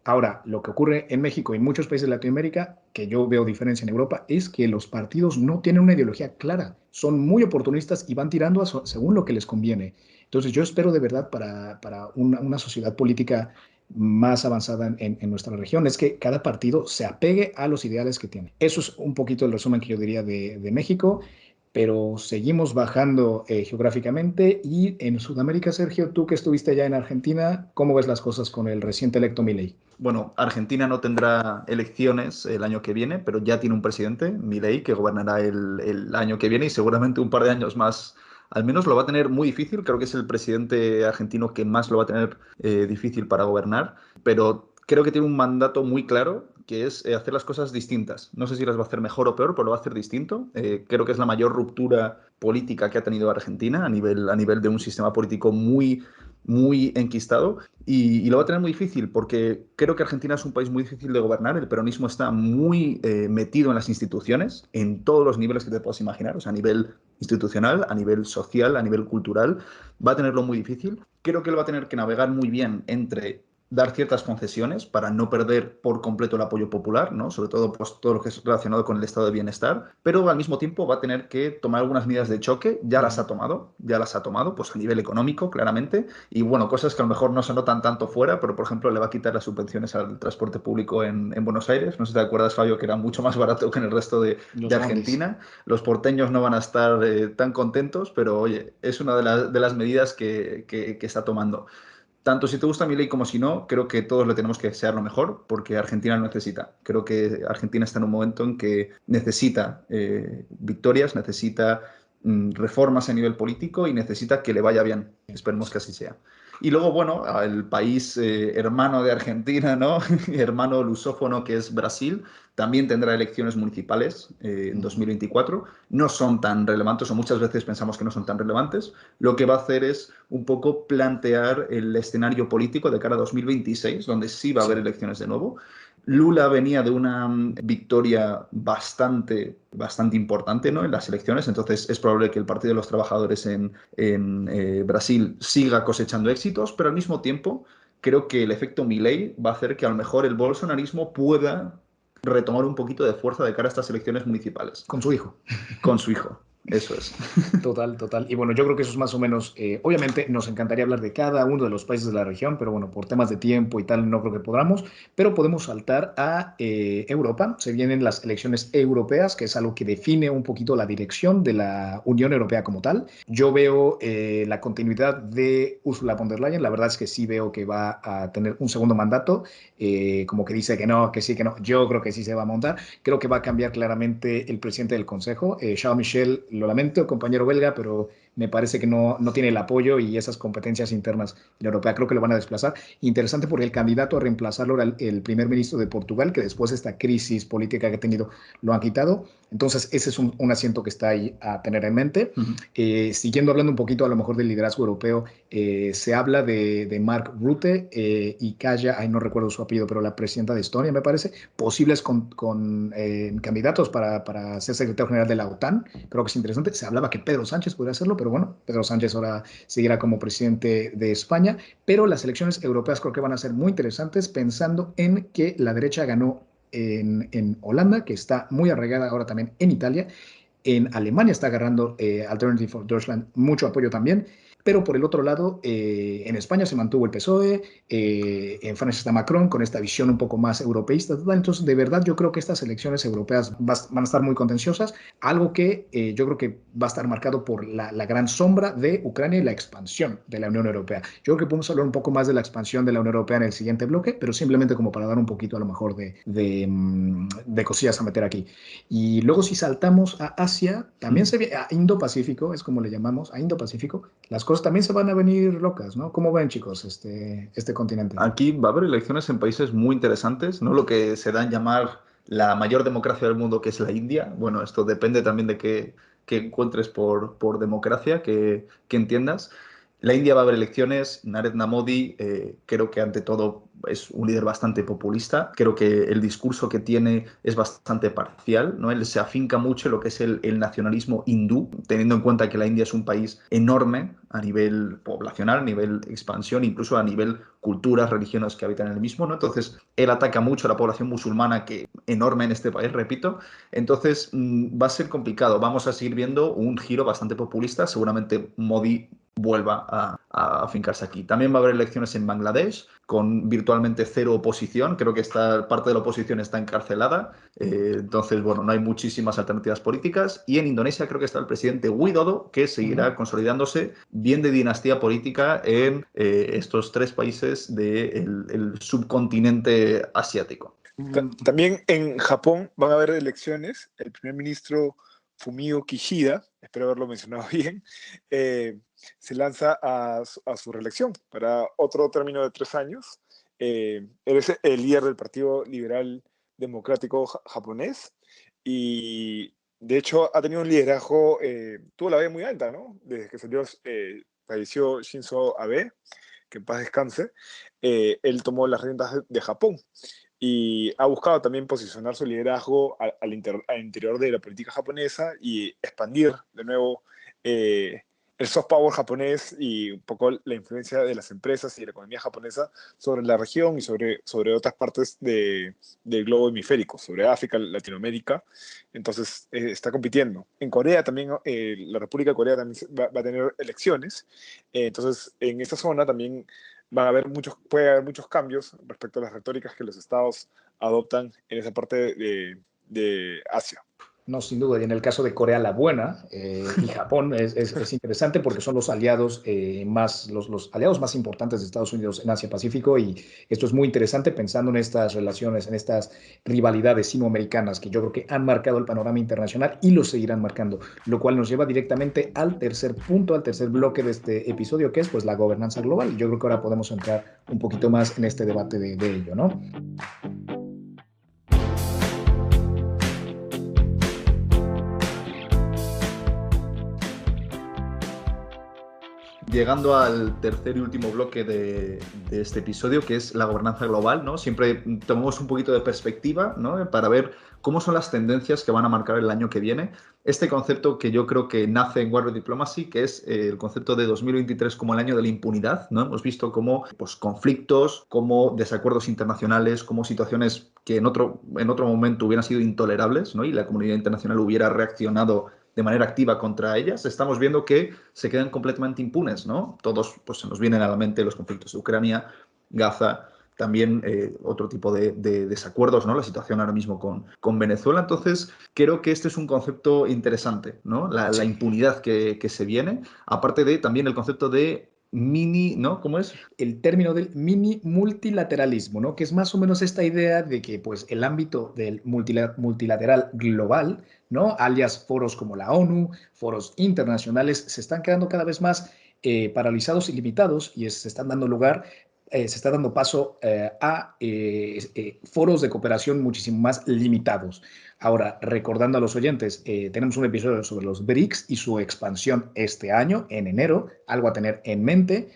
Ahora, lo que ocurre en México y en muchos países de Latinoamérica, que yo veo diferencia en Europa, es que los partidos no tienen una ideología clara, son muy oportunistas y van tirando según lo que les conviene. Entonces, yo espero de verdad para una sociedad política más avanzada en nuestra región es que cada partido se apegue a los ideales que tiene. Eso es un poquito el resumen que yo diría de México, pero seguimos bajando geográficamente y en Sudamérica, Sergio, tú que estuviste allá en Argentina, ¿cómo ves las cosas con el reciente electo Milei? Bueno, Argentina no tendrá elecciones el año que viene, pero ya tiene un presidente, Milei, que gobernará el año que viene y seguramente un par de años más. Al menos lo va a tener muy difícil. Creo que es el presidente argentino que más lo va a tener difícil para gobernar, pero creo que tiene un mandato muy claro, que es hacer las cosas distintas. No sé si las va a hacer mejor o peor, pero lo va a hacer distinto. Creo que es la mayor ruptura política que ha tenido Argentina a nivel de un sistema político muy enquistado y lo va a tener muy difícil porque creo que Argentina es un país muy difícil de gobernar. El peronismo está muy metido en las instituciones, en todos los niveles que te puedas imaginar, o sea, a nivel institucional, a nivel social, a nivel cultural. Va a tenerlo muy difícil. Creo que él va a tener que navegar muy bien entre dar ciertas concesiones para no perder por completo el apoyo popular, ¿no? Sobre todo pues, todo lo que es relacionado con el estado de bienestar, pero al mismo tiempo va a tener que tomar algunas medidas de choque, ya las ha tomado, pues a nivel económico, claramente, y bueno, cosas que a lo mejor no se notan tanto fuera, pero por ejemplo le va a quitar las subvenciones al transporte público en Buenos Aires. No sé si te acuerdas, Fabio, que era mucho más barato que en el resto de Los bondis. Argentina. Los porteños no van a estar tan contentos, pero oye, es una de las medidas que está tomando. Tanto si te gusta mi ley como si no, creo que todos le tenemos que desear lo mejor porque Argentina lo necesita. Creo que Argentina está en un momento en que necesita victorias, necesita reformas a nivel político y necesita que le vaya bien. Esperemos que así sea. Y luego, bueno, el país hermano de Argentina, ¿no? Hermano lusófono que es Brasil, también tendrá elecciones municipales en Ujú. 2024. No son tan relevantes, o muchas veces pensamos que no son tan relevantes. Lo que va a hacer es un poco plantear el escenario político de cara a 2026, donde sí va a haber Sí. elecciones de nuevo. Lula venía de una victoria bastante importante, ¿no? En las elecciones, entonces es probable que el Partido de los Trabajadores en Brasil siga cosechando éxitos, pero al mismo tiempo creo que el efecto Milei va a hacer que a lo mejor el bolsonarismo pueda retomar un poquito de fuerza de cara a estas elecciones municipales Con su hijo. con su hijo. Eso es. Total, total. Y bueno, yo creo que eso es más o menos, obviamente nos encantaría hablar de cada uno de los países de la región, pero bueno, por temas de tiempo y tal no creo que podamos, pero podemos saltar a Europa. Se vienen las elecciones europeas, que es algo que define un poquito la dirección de la Unión Europea como tal. Yo veo la continuidad de Ursula von der Leyen, la verdad es que sí veo que va a tener un segundo mandato, como que dice que no, que sí, que no. Yo creo que sí se va a montar. Creo que va a cambiar claramente el presidente del Consejo. Charles Michel, lo lamento, compañero belga, pero me parece que no tiene el apoyo y esas competencias internas de la europea. Creo que lo van a desplazar. Interesante porque el candidato a reemplazarlo era el primer ministro de Portugal, que después de esta crisis política que ha tenido lo han quitado. Entonces, ese es un asiento que está ahí a tener en mente. Siguiendo hablando un poquito a lo mejor del liderazgo europeo, se habla de Mark Rutte y Kaja, ay, no recuerdo su apellido, pero la presidenta de Estonia, me parece, posibles con candidatos para ser secretario general de la OTAN. Creo que es interesante. Se hablaba que Pedro Sánchez podría hacerlo, pero bueno, Pedro Sánchez ahora seguirá como presidente de España. Pero las elecciones europeas creo que van a ser muy interesantes pensando en que la derecha ganó en Holanda, que está muy arraigada ahora también en Italia. En Alemania está agarrando Alternative for Deutschland mucho apoyo también. Pero por el otro lado, en España se mantuvo el PSOE, en Francia está Macron con esta visión un poco más europeísta. Entonces, de verdad, yo creo que estas elecciones europeas van a estar muy contenciosas, algo que yo creo que va a estar marcado por la gran sombra de Ucrania y la expansión de la Unión Europea. Yo creo que podemos hablar un poco más de la expansión de la Unión Europea en el siguiente bloque, pero simplemente como para dar un poquito a lo mejor de cosillas a meter aquí. Y luego si saltamos a Asia, también se ve a Indo-Pacífico, es como le llamamos, a Indo-Pacífico, las cosas también se van a venir locas, ¿no? ¿Cómo ven, chicos, este continente? Aquí va a haber elecciones en países muy interesantes, ¿no? Lo que se da en llamar la mayor democracia del mundo, que es la India. Bueno, esto depende también de qué encuentres por democracia, que entiendas. La India va a haber elecciones. Narendra Modi, creo que ante todo es un líder bastante populista. Creo que el discurso que tiene es bastante parcial, ¿no? Él se afinca mucho en lo que es el nacionalismo hindú, teniendo en cuenta que la India es un país enorme a nivel poblacional, a nivel expansión, incluso a nivel culturas, religiones que habitan en el mismo, ¿no? Entonces, él ataca mucho a la población musulmana, que enorme en este país, repito. Entonces, va a ser complicado. Vamos a seguir viendo un giro bastante populista. Seguramente Modi vuelva a afincarse aquí. También va a haber elecciones en Bangladesh con virtualmente cero oposición. Creo que parte de la oposición está encarcelada. Entonces, bueno, no hay muchísimas alternativas políticas. Y en Indonesia creo que está el presidente Widodo, que seguirá consolidándose bien de dinastía política en estos tres países del subcontinente asiático. También en Japón van a haber elecciones. El primer ministro Fumio Kishida, espero haberlo mencionado bien, se lanza a su reelección para otro término de 3 años. Él es el líder del Partido Liberal Democrático japonés y de hecho ha tenido un liderazgo, tuvo la valla muy alta, ¿no? Desde que falleció Shinzo Abe, que en paz descanse, él tomó las riendas de Japón y ha buscado también posicionar su liderazgo al interior de la política japonesa y expandir de nuevo el soft power japonés y un poco la influencia de las empresas y la economía japonesa sobre la región y sobre otras partes del globo hemisférico, sobre África, Latinoamérica. Entonces está compitiendo. En Corea también, la República de Corea también va a tener elecciones. Entonces en esta zona también puede haber muchos cambios respecto a las retóricas que los estados adoptan en esa parte de Asia. No, sin duda. Y en el caso de Corea la Buena y Japón es interesante porque son los aliados los aliados más importantes de Estados Unidos en Asia Pacífico y esto es muy interesante pensando en estas relaciones, en estas rivalidades sinoamericanas que yo creo que han marcado el panorama internacional y lo seguirán marcando, lo cual nos lleva directamente al tercer punto, al tercer bloque de este episodio que es pues la gobernanza global. Yo creo que ahora podemos entrar un poquito más en este debate de ello, ¿no? Llegando al tercer y último bloque de este episodio, que es la gobernanza global, ¿no? Siempre tomamos un poquito de perspectiva, ¿no? Para ver cómo son las tendencias que van a marcar el año que viene. Este concepto que yo creo que nace en Warrior Diplomacy, que es el concepto de 2023 como el año de la impunidad, ¿no? Hemos visto cómo pues, conflictos, cómo desacuerdos internacionales, cómo situaciones que en otro momento hubieran sido intolerables, ¿no? Y la comunidad internacional hubiera reaccionado de manera activa contra ellas, estamos viendo que se quedan completamente impunes, ¿no? Todos, pues se nos vienen a la mente los conflictos de Ucrania, Gaza, también otro tipo de desacuerdos, ¿no? La situación ahora mismo con Venezuela. Entonces, creo que este es un concepto interesante, ¿no? La impunidad que se viene, aparte de también el concepto de mini, ¿no? ¿Cómo es? El término del mini multilateralismo, ¿no? Que es más o menos esta idea de que pues, el ámbito del multilateral global, ¿no? Alias foros como la ONU, foros internacionales, se están quedando cada vez más paralizados y limitados y se están dando lugar, se está dando paso a foros de cooperación muchísimo más limitados. Ahora, recordando a los oyentes, tenemos un episodio sobre los BRICS y su expansión este año, en enero, algo a tener en mente.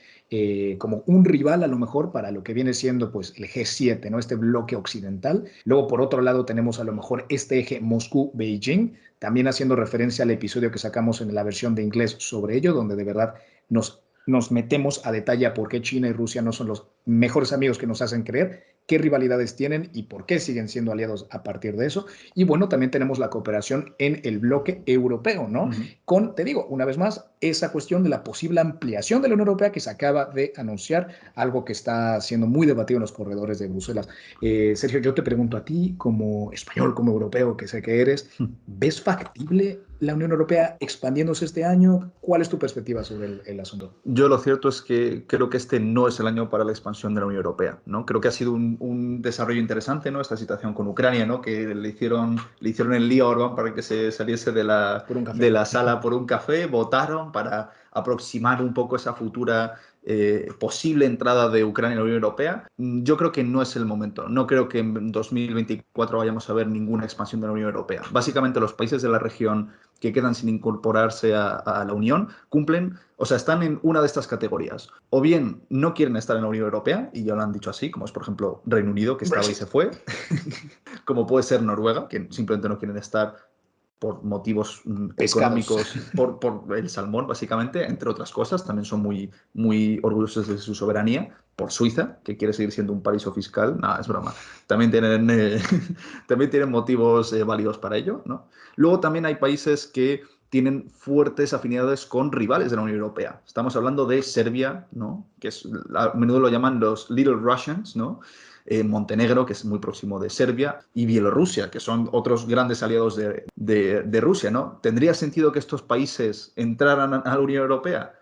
Como un rival a lo mejor para lo que viene siendo pues el G7, ¿no? Este bloque occidental. Luego, por otro lado, tenemos a lo mejor este eje Moscú-Beijing, también haciendo referencia al episodio que sacamos en la versión de inglés sobre ello, donde de verdad nos metemos a detalle a por qué China y Rusia no son los mejores amigos que nos hacen creer, qué rivalidades tienen y por qué siguen siendo aliados a partir de eso. Y bueno, también tenemos la cooperación en el bloque europeo, ¿no? Con, te digo, una vez más, esa cuestión de la posible ampliación de la Unión Europea que se acaba de anunciar, algo que está siendo muy debatido en los corredores de Bruselas. Sergio, yo te pregunto a ti, como español, como europeo, que sé que eres, ¿ves factible la Unión Europea expandiéndose este año? ¿Cuál es tu perspectiva sobre el asunto? Yo lo cierto es que creo que este no es el año para la expansión de la Unión Europea, ¿no? Creo que ha sido un desarrollo interesante, ¿no? Esta situación con Ucrania, ¿no? Que le hicieron el lío a Orbán para que se saliese Por un de café. la sala por un café, votaron para aproximar un poco esa futura posible entrada de Ucrania en la Unión Europea. Yo creo que no es el momento. No creo que en 2024 vayamos a ver ninguna expansión de la Unión Europea. Básicamente los países de la región que quedan sin incorporarse a la Unión cumplen, o sea, están en una de estas categorías. O bien no quieren estar en la Unión Europea, y ya lo han dicho así, como es por ejemplo Reino Unido, que estaba y Brexit. se fue, como puede ser Noruega, que simplemente no quieren estar por motivos Pescados. económicos, por el salmón, básicamente, entre otras cosas. También son muy, muy orgullosos de su soberanía. Por Suiza, que quiere seguir siendo un paraíso fiscal. Nada, es broma. También tienen, también tienen motivos válidos para ello, ¿no? Luego también hay países que tienen fuertes afinidades con rivales de la Unión Europea. Estamos hablando de Serbia, ¿no? Que es, a menudo lo llaman los Little Russians, ¿no? Montenegro, que es muy próximo de Serbia, y Bielorrusia, que son otros grandes aliados de Rusia, ¿no? ¿Tendría sentido que estos países entraran a la Unión Europea?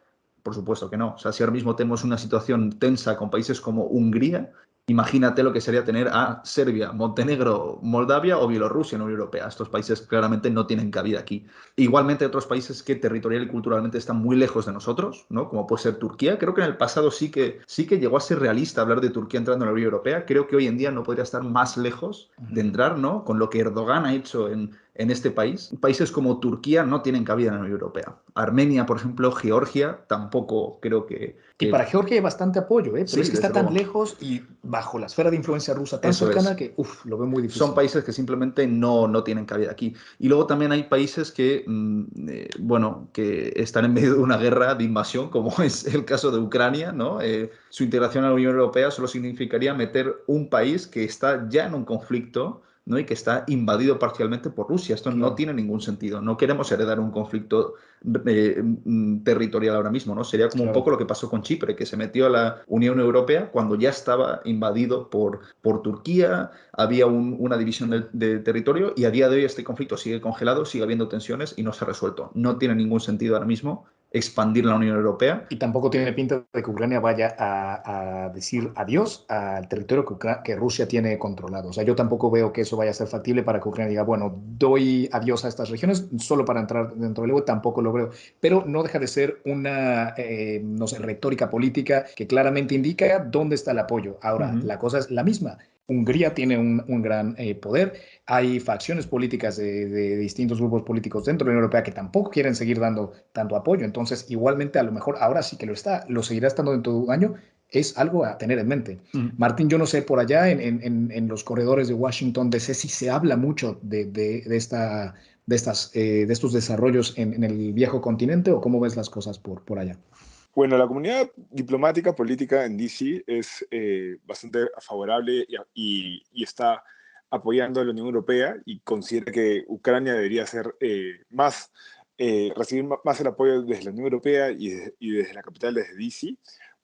Por supuesto que no. O sea, si ahora mismo tenemos una situación tensa con países como Hungría, imagínate lo que sería tener a Serbia, Montenegro, Moldavia o Bielorrusia en la Unión Europea. Estos países claramente no tienen cabida aquí. Igualmente otros países que territorial y culturalmente están muy lejos de nosotros, ¿no? Como puede ser Turquía. Creo que en el pasado sí que llegó a ser realista hablar de Turquía entrando en la Unión Europea. Creo que hoy en día no podría estar más lejos de entrar, ¿no? Con lo que Erdogan ha hecho en este país. Países como Turquía no tienen cabida en la Unión Europea. Armenia, por ejemplo, Georgia, tampoco creo Y que para Georgia hay bastante apoyo, ¿eh? Pero es sí, que está desde tan luego. lejos y bajo la esfera de influencia rusa tan Eso cercana es. que, lo veo muy Son difícil. países que simplemente no tienen cabida aquí. Y luego también hay países que, bueno, que están en medio de una guerra de invasión, como es el caso de Ucrania, ¿no? Su integración a la Unión Europea solo significaría meter un país que está ya en un conflicto, ¿no? Y que está invadido parcialmente por Rusia. Esto no Claro, tiene ningún sentido. No queremos heredar un conflicto territorial ahora mismo, ¿no? Sería como un claro. poco lo que pasó con Chipre, que se metió a la Unión Europea cuando ya estaba invadido por Turquía, había una división de territorio y a día de hoy este conflicto sigue congelado, sigue habiendo tensiones y no se ha resuelto. No tiene ningún sentido ahora mismo expandir la Unión Europea. Y tampoco tiene pinta de que Ucrania vaya a decir adiós al territorio que Rusia tiene controlado. O sea, yo tampoco veo que eso vaya a ser factible para que Ucrania diga, bueno, doy adiós a estas regiones solo para entrar dentro del EU, tampoco lo veo. Pero no deja de ser una, no sé, retórica política que claramente indica dónde está el apoyo. Ahora, Ujú. la cosa es la misma. Hungría tiene un gran poder. Hay facciones políticas de distintos grupos políticos dentro de la Unión Europea que tampoco quieren seguir dando tanto apoyo. Entonces, igualmente, a lo mejor ahora sí que lo seguirá estando dentro de un año. Es algo a tener en mente. Mm. Martín, yo no sé, por allá en los corredores de Washington DC si se habla mucho de estos desarrollos en el viejo continente o cómo ves las cosas por allá. Bueno, la comunidad diplomática política en DC es bastante favorable y está apoyando a la Unión Europea y considera que Ucrania debería ser más recibir más el apoyo desde la Unión Europea y desde la capital, desde DC,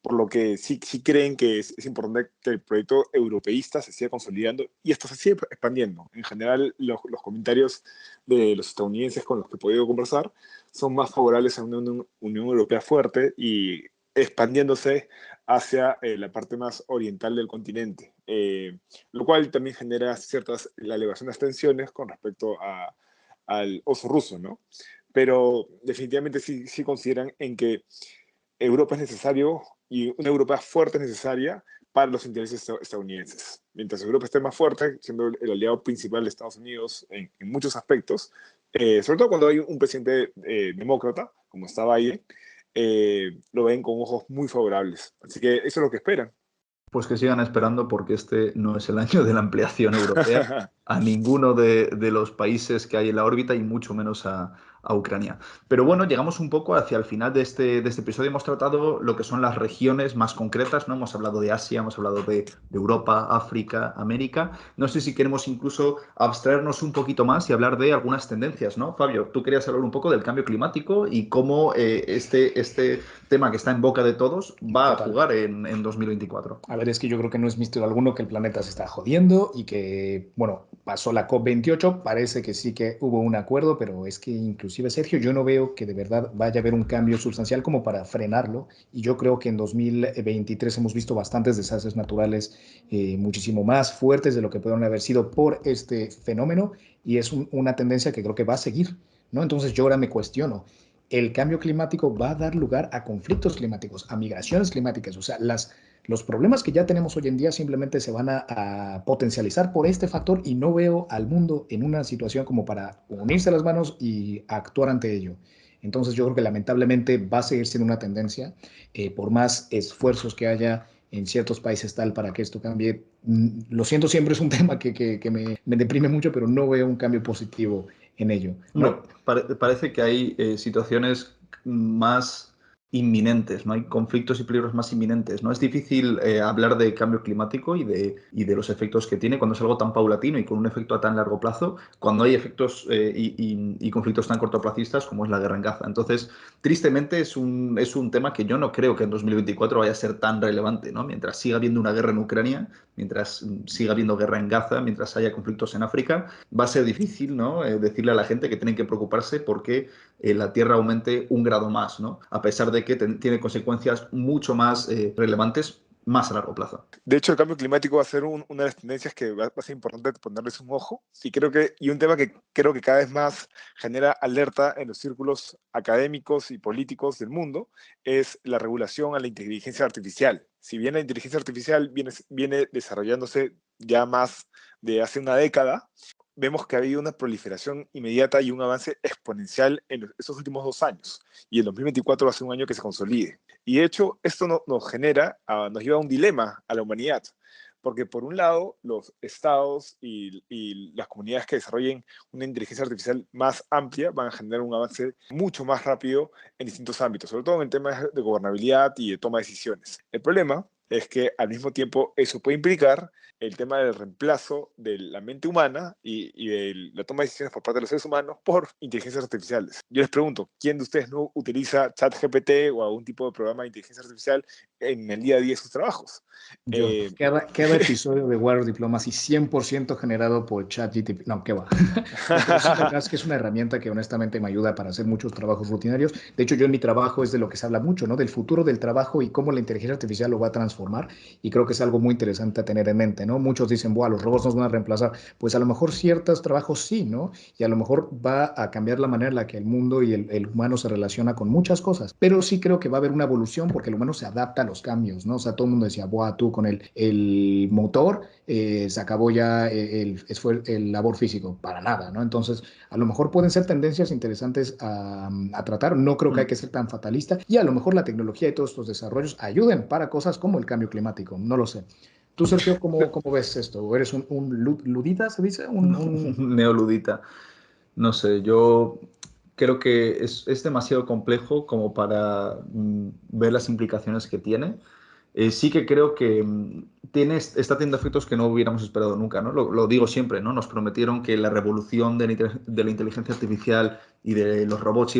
por lo que sí creen que es importante que el proyecto europeísta se siga consolidando y esto se sigue expandiendo. En general, los comentarios de los estadounidenses con los que he podido conversar son más favorables a una Unión Europea fuerte y expandiéndose hacia la parte más oriental del continente, lo cual también genera la elevación de las tensiones con respecto al oso ruso, ¿no? Pero definitivamente sí consideran en que Europa es necesario y una Europa fuerte es necesaria para los intereses estadounidenses. Mientras Europa esté más fuerte, siendo el aliado principal de Estados Unidos en muchos aspectos, sobre todo cuando hay un presidente demócrata, como está Biden, lo ven con ojos muy favorables. Así que eso es lo que esperan. Pues que sigan esperando porque este no es el año de la ampliación europea a ninguno de los países que hay en la órbita y mucho menos a Ucrania. Pero bueno, llegamos un poco hacia el final de este episodio. Hemos tratado lo que son las regiones más concretas, ¿no? Hemos hablado de Asia, hemos hablado de Europa, África, América. No sé si queremos incluso abstraernos un poquito más y hablar de algunas tendencias, ¿no? Fabio, tú querías hablar un poco del cambio climático y cómo este tema que está en boca de todos va a jugar en 2024. A ver, es que yo creo que no es misterio alguno que el planeta se está jodiendo y que, bueno, pasó la COP28, parece que sí que hubo un acuerdo, pero es que inclusive, Sergio, yo no veo que de verdad vaya a haber un cambio sustancial como para frenarlo y yo creo que en 2023 hemos visto bastantes desastres naturales muchísimo más fuertes de lo que pudieron haber sido por este fenómeno y es una tendencia que creo que va a seguir, ¿no? Entonces yo ahora me cuestiono. El cambio climático va a dar lugar a conflictos climáticos, a migraciones climáticas, o sea, los problemas que ya tenemos hoy en día simplemente se van a potencializar por este factor y no veo al mundo en una situación como para unirse las manos y actuar ante ello. Entonces yo creo que lamentablemente va a seguir siendo una tendencia, por más esfuerzos que haya en ciertos países tal para que esto cambie. Lo siento, siempre es un tema que me deprime mucho, pero no veo un cambio positivo en ello, ¿no? No, parece que hay situaciones más inminentes, ¿no? Hay conflictos y peligros más inminentes, ¿no? Es difícil hablar de cambio climático y de los efectos que tiene cuando es algo tan paulatino y con un efecto a tan largo plazo, cuando hay efectos y conflictos tan cortoplacistas como es la guerra en Gaza. Entonces, tristemente es un tema que yo no creo que en 2024 vaya a ser tan relevante, ¿no? Mientras siga habiendo una guerra en Ucrania, mientras siga habiendo guerra en Gaza, mientras haya conflictos en África, va a ser difícil, ¿no? Decirle a la gente que tienen que preocuparse porque la Tierra aumente un grado más, ¿no? A pesar de que tiene consecuencias mucho más relevantes más a largo plazo. De hecho, el cambio climático va a ser una de las tendencias que va a ser importante ponerles un ojo. Y un tema que creo que cada vez más genera alerta en los círculos académicos y políticos del mundo es la regulación a la inteligencia artificial. Si bien la inteligencia artificial viene desarrollándose ya más de hace una década, vemos que ha habido una proliferación inmediata y un avance exponencial en esos últimos 2 años. Y el 2024 va a ser un año que se consolide. Y de hecho, esto nos lleva a un dilema a la humanidad. Porque por un lado, los estados y las comunidades que desarrollen una inteligencia artificial más amplia van a generar un avance mucho más rápido en distintos ámbitos, sobre todo en temas de gobernabilidad y de toma de decisiones. El problema es que al mismo tiempo eso puede implicar el tema del reemplazo de la mente humana y de la toma de decisiones por parte de los seres humanos por inteligencias artificiales. Yo les pregunto, ¿quién de ustedes no utiliza ChatGPT o algún tipo de programa de inteligencia artificial en el día a día de sus trabajos? Yo, cada episodio de War of Diplomacy 100% generado por ChatGPT. No, qué va. No, pero sí, la verdad es que es una herramienta que honestamente me ayuda para hacer muchos trabajos rutinarios. De hecho, yo en mi trabajo es de lo que se habla mucho, ¿no? Del futuro del trabajo y cómo la inteligencia artificial lo va a transformar. Y creo que es algo muy interesante a tener en mente, ¿no? Muchos dicen, bueno, los robots nos van a reemplazar. Pues a lo mejor ciertos trabajos sí, ¿no? Y a lo mejor va a cambiar la manera en la que el mundo y el humano se relaciona con muchas cosas. Pero sí creo que va a haber una evolución porque el humano se adapta a los cambios, ¿no? O sea, todo el mundo decía, buah, tú con el motor se acabó ya el labor físico, para nada, ¿no? Entonces, a lo mejor pueden ser tendencias interesantes a tratar, no creo que hay que ser tan fatalista y a lo mejor la tecnología y todos estos desarrollos ayuden para cosas como el cambio climático, no lo sé. Tú, Sergio, ¿cómo ves esto? ¿O eres un ludita, se dice? Un neoludita. No sé, yo creo que es demasiado complejo como para ver las implicaciones que tiene. Sí que creo que está teniendo efectos que no hubiéramos esperado nunca, ¿no? Lo digo siempre, ¿no? Nos prometieron que la revolución de la inteligencia artificial y de los robots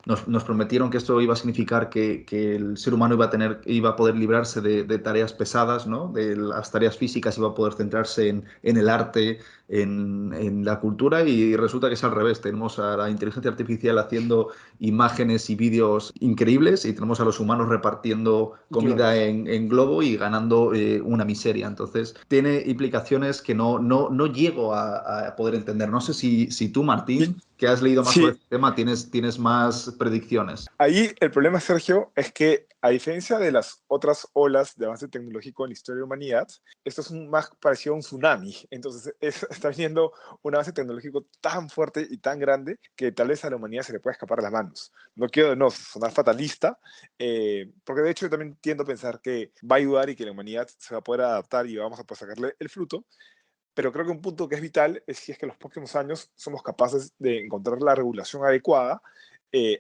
nos prometieron que esto iba a significar que el ser humano iba a poder librarse de tareas pesadas, ¿no? De las tareas físicas, iba a poder centrarse en el arte, en la cultura, y resulta que es al revés. Tenemos a la inteligencia artificial haciendo imágenes y vídeos increíbles y tenemos a los humanos repartiendo Claro. comida en globo y ganando una miseria. Entonces, tiene implicaciones que no llego a poder entender. No sé si tú, Y- Martín, que has leído más sobre Sí, este tema, tienes más predicciones. ahí el problema, Sergio, es que a diferencia de las otras olas de avance tecnológico en la historia de la humanidad, esto es más parecido a un tsunami. Entonces, está viniendo un avance tecnológico tan fuerte y tan grande que tal vez a la humanidad se le pueda escapar de las manos. No quiero sonar fatalista, porque de hecho yo también tiendo a pensar que va a ayudar y que la humanidad se va a poder adaptar y vamos a poder sacarle el fruto. Pero creo que un punto que es vital es si es que en los próximos años somos capaces de encontrar la regulación adecuada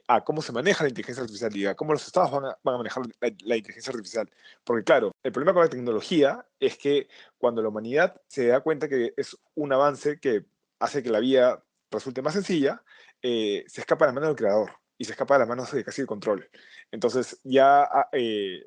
a cómo se maneja la inteligencia artificial y a cómo los estados van a manejar la inteligencia artificial. Porque claro, el problema con la tecnología es que cuando la humanidad se da cuenta que es un avance que hace que la vida resulte más sencilla, se escapa de las manos del creador y se escapa de las manos de casi el control. Entonces ya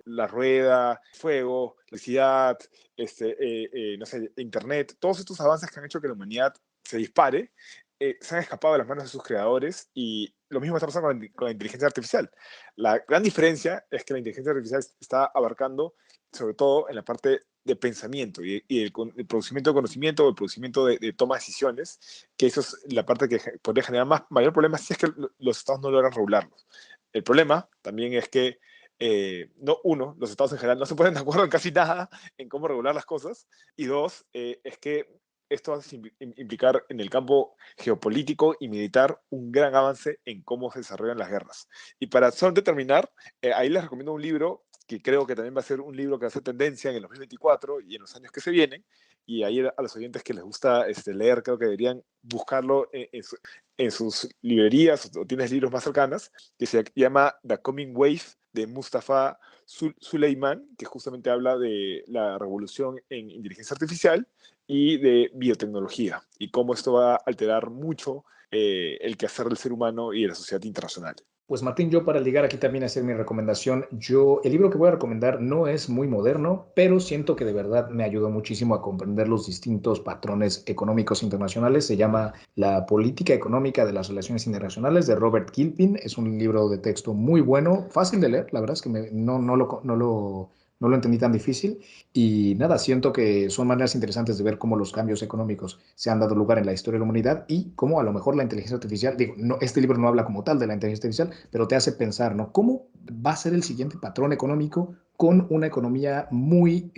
la rueda, fuego, electricidad, no sé, Internet, todos estos avances que han hecho que la humanidad se dispare, se han escapado de las manos de sus creadores y lo mismo está pasando con la inteligencia artificial. La gran diferencia es que la inteligencia artificial está abarcando sobre todo en la parte de pensamiento y el producimiento de conocimiento o el producimiento de toma de decisiones, que eso es la parte que podría generar mayor problema si es que los estados no logran regularlos. El problema también es que los estados en general no se ponen de acuerdo en casi nada en cómo regular las cosas, y dos, es que esto va a implicar en el campo geopolítico y militar un gran avance en cómo se desarrollan las guerras. Y para solamente terminar, ahí les recomiendo un libro que creo que también va a ser un libro que va a ser tendencia en el 2024 y en los años que se vienen, y ahí a los oyentes que les gusta leer, creo que deberían buscarlo en sus librerías o tiendas de libros más cercanas, que se llama The Coming Wave de Mustafa Suleiman, que justamente habla de la revolución en inteligencia artificial y de biotecnología y cómo esto va a alterar mucho el quehacer del ser humano y de la sociedad internacional. Pues Martín, yo para ligar aquí también a hacer mi recomendación, el libro que voy a recomendar no es muy moderno, pero siento que de verdad me ayudó muchísimo a comprender los distintos patrones económicos internacionales. Se llama La política económica de las relaciones internacionales de Robert Gilpin. Es un libro de texto muy bueno, fácil de leer, la verdad es que no lo entendí tan difícil. Y nada, siento que son maneras interesantes de ver cómo los cambios económicos se han dado lugar en la historia de la humanidad y cómo a lo mejor la inteligencia artificial, digo, no, este libro no habla como tal de la inteligencia artificial, pero te hace pensar, ¿no? ¿Cómo va a ser el siguiente patrón económico con una economía muy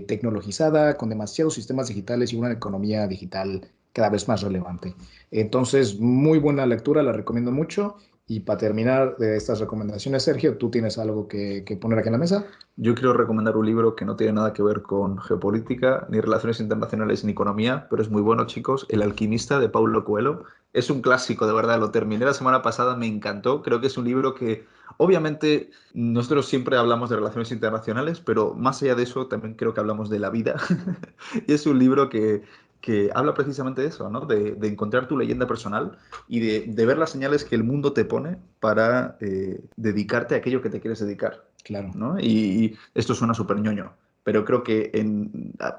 tecnologizada, con demasiados sistemas digitales y una economía digital cada vez más relevante? Entonces, muy buena lectura, la recomiendo mucho. Y para terminar de estas recomendaciones, Sergio, ¿tú tienes algo que poner aquí en la mesa? Yo quiero recomendar un libro que no tiene nada que ver con geopolítica, ni relaciones internacionales, ni economía, pero es muy bueno, chicos. El alquimista de Paulo Coelho. Es un clásico, de verdad. Lo terminé la semana pasada, me encantó. Creo que es un libro que, obviamente, nosotros siempre hablamos de relaciones internacionales, pero más allá de eso, también creo que hablamos de la vida. Y es un libro que habla precisamente de eso, ¿no? De encontrar tu leyenda personal y de ver las señales que el mundo te pone para dedicarte a aquello que te quieres dedicar. Claro. ¿No? Y esto suena súper ñoño, pero creo que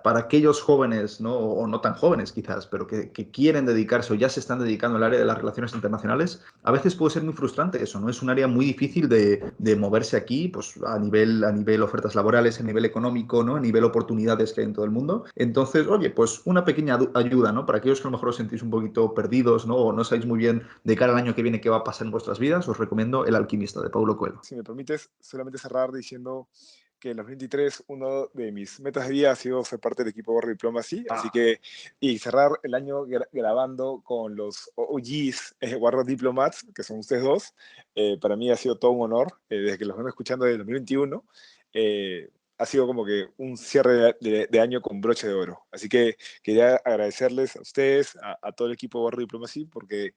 para aquellos jóvenes, ¿no? O no tan jóvenes quizás, pero que quieren dedicarse o ya se están dedicando al área de las relaciones internacionales, a veces puede ser muy frustrante eso, ¿no? Es un área muy difícil de moverse aquí, pues a nivel ofertas laborales, a nivel económico, ¿no? A nivel oportunidades que hay en todo el mundo. Entonces, oye, pues una pequeña ayuda, ¿no? Para aquellos que a lo mejor os sentís un poquito perdidos, ¿no? O no sabéis muy bien de cara al año que viene qué va a pasar en vuestras vidas, os recomiendo El alquimista de Paulo Coelho. Si me permites, solamente cerrar diciendo que en los 23 uno de mis metas de vida ha sido ser parte del equipo Border Diplomacy, así que, y cerrar el año grabando con los OGs Warrior Diplomats, que son ustedes dos, para mí ha sido todo un honor, desde que los vengo escuchando desde el 2021, ha sido como que un cierre de año con broche de oro. Así que quería agradecerles a ustedes, a todo el equipo Border Diplomacy, porque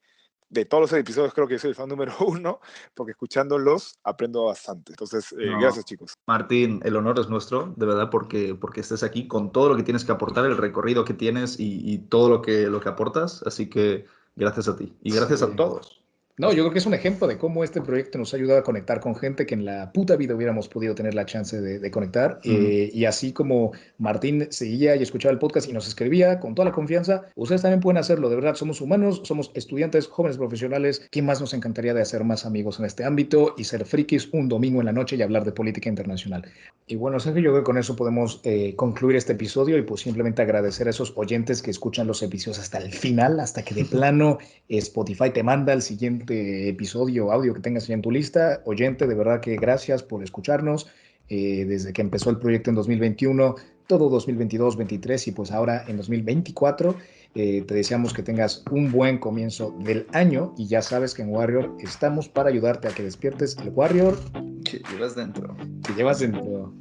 de todos los episodios creo que soy el fan número uno, porque escuchándolos aprendo bastante. Entonces, No, gracias chicos. Martín, el honor es nuestro, de verdad, porque estés aquí con todo lo que tienes que aportar, el recorrido que tienes y todo lo que aportas. Así que Gracias a ti y gracias a todos. No, yo creo que es un ejemplo de cómo este proyecto nos ha ayudado a conectar con gente que en la puta vida hubiéramos podido tener la chance de conectar. Y así como Martín seguía y escuchaba el podcast y nos escribía con toda la confianza, ustedes también pueden hacerlo. De verdad, somos humanos, somos estudiantes, jóvenes profesionales. ¿Qué más nos encantaría de hacer más amigos en este ámbito y ser frikis un domingo en la noche y hablar de política internacional? Y bueno, Sergio, yo creo que con eso podemos concluir este episodio y pues simplemente agradecer a esos oyentes que escuchan los episodios hasta el final, hasta que de plano Spotify te manda el siguiente episodio o audio que tengas ya en tu lista. Oyente, de verdad que gracias por escucharnos desde que empezó el proyecto en 2021, todo 2022, 2023 y pues ahora en 2024. Te deseamos que tengas un buen comienzo del año y ya sabes que en Warrior estamos para ayudarte a que despiertes el Warrior Que llevas dentro. que llevas dentro.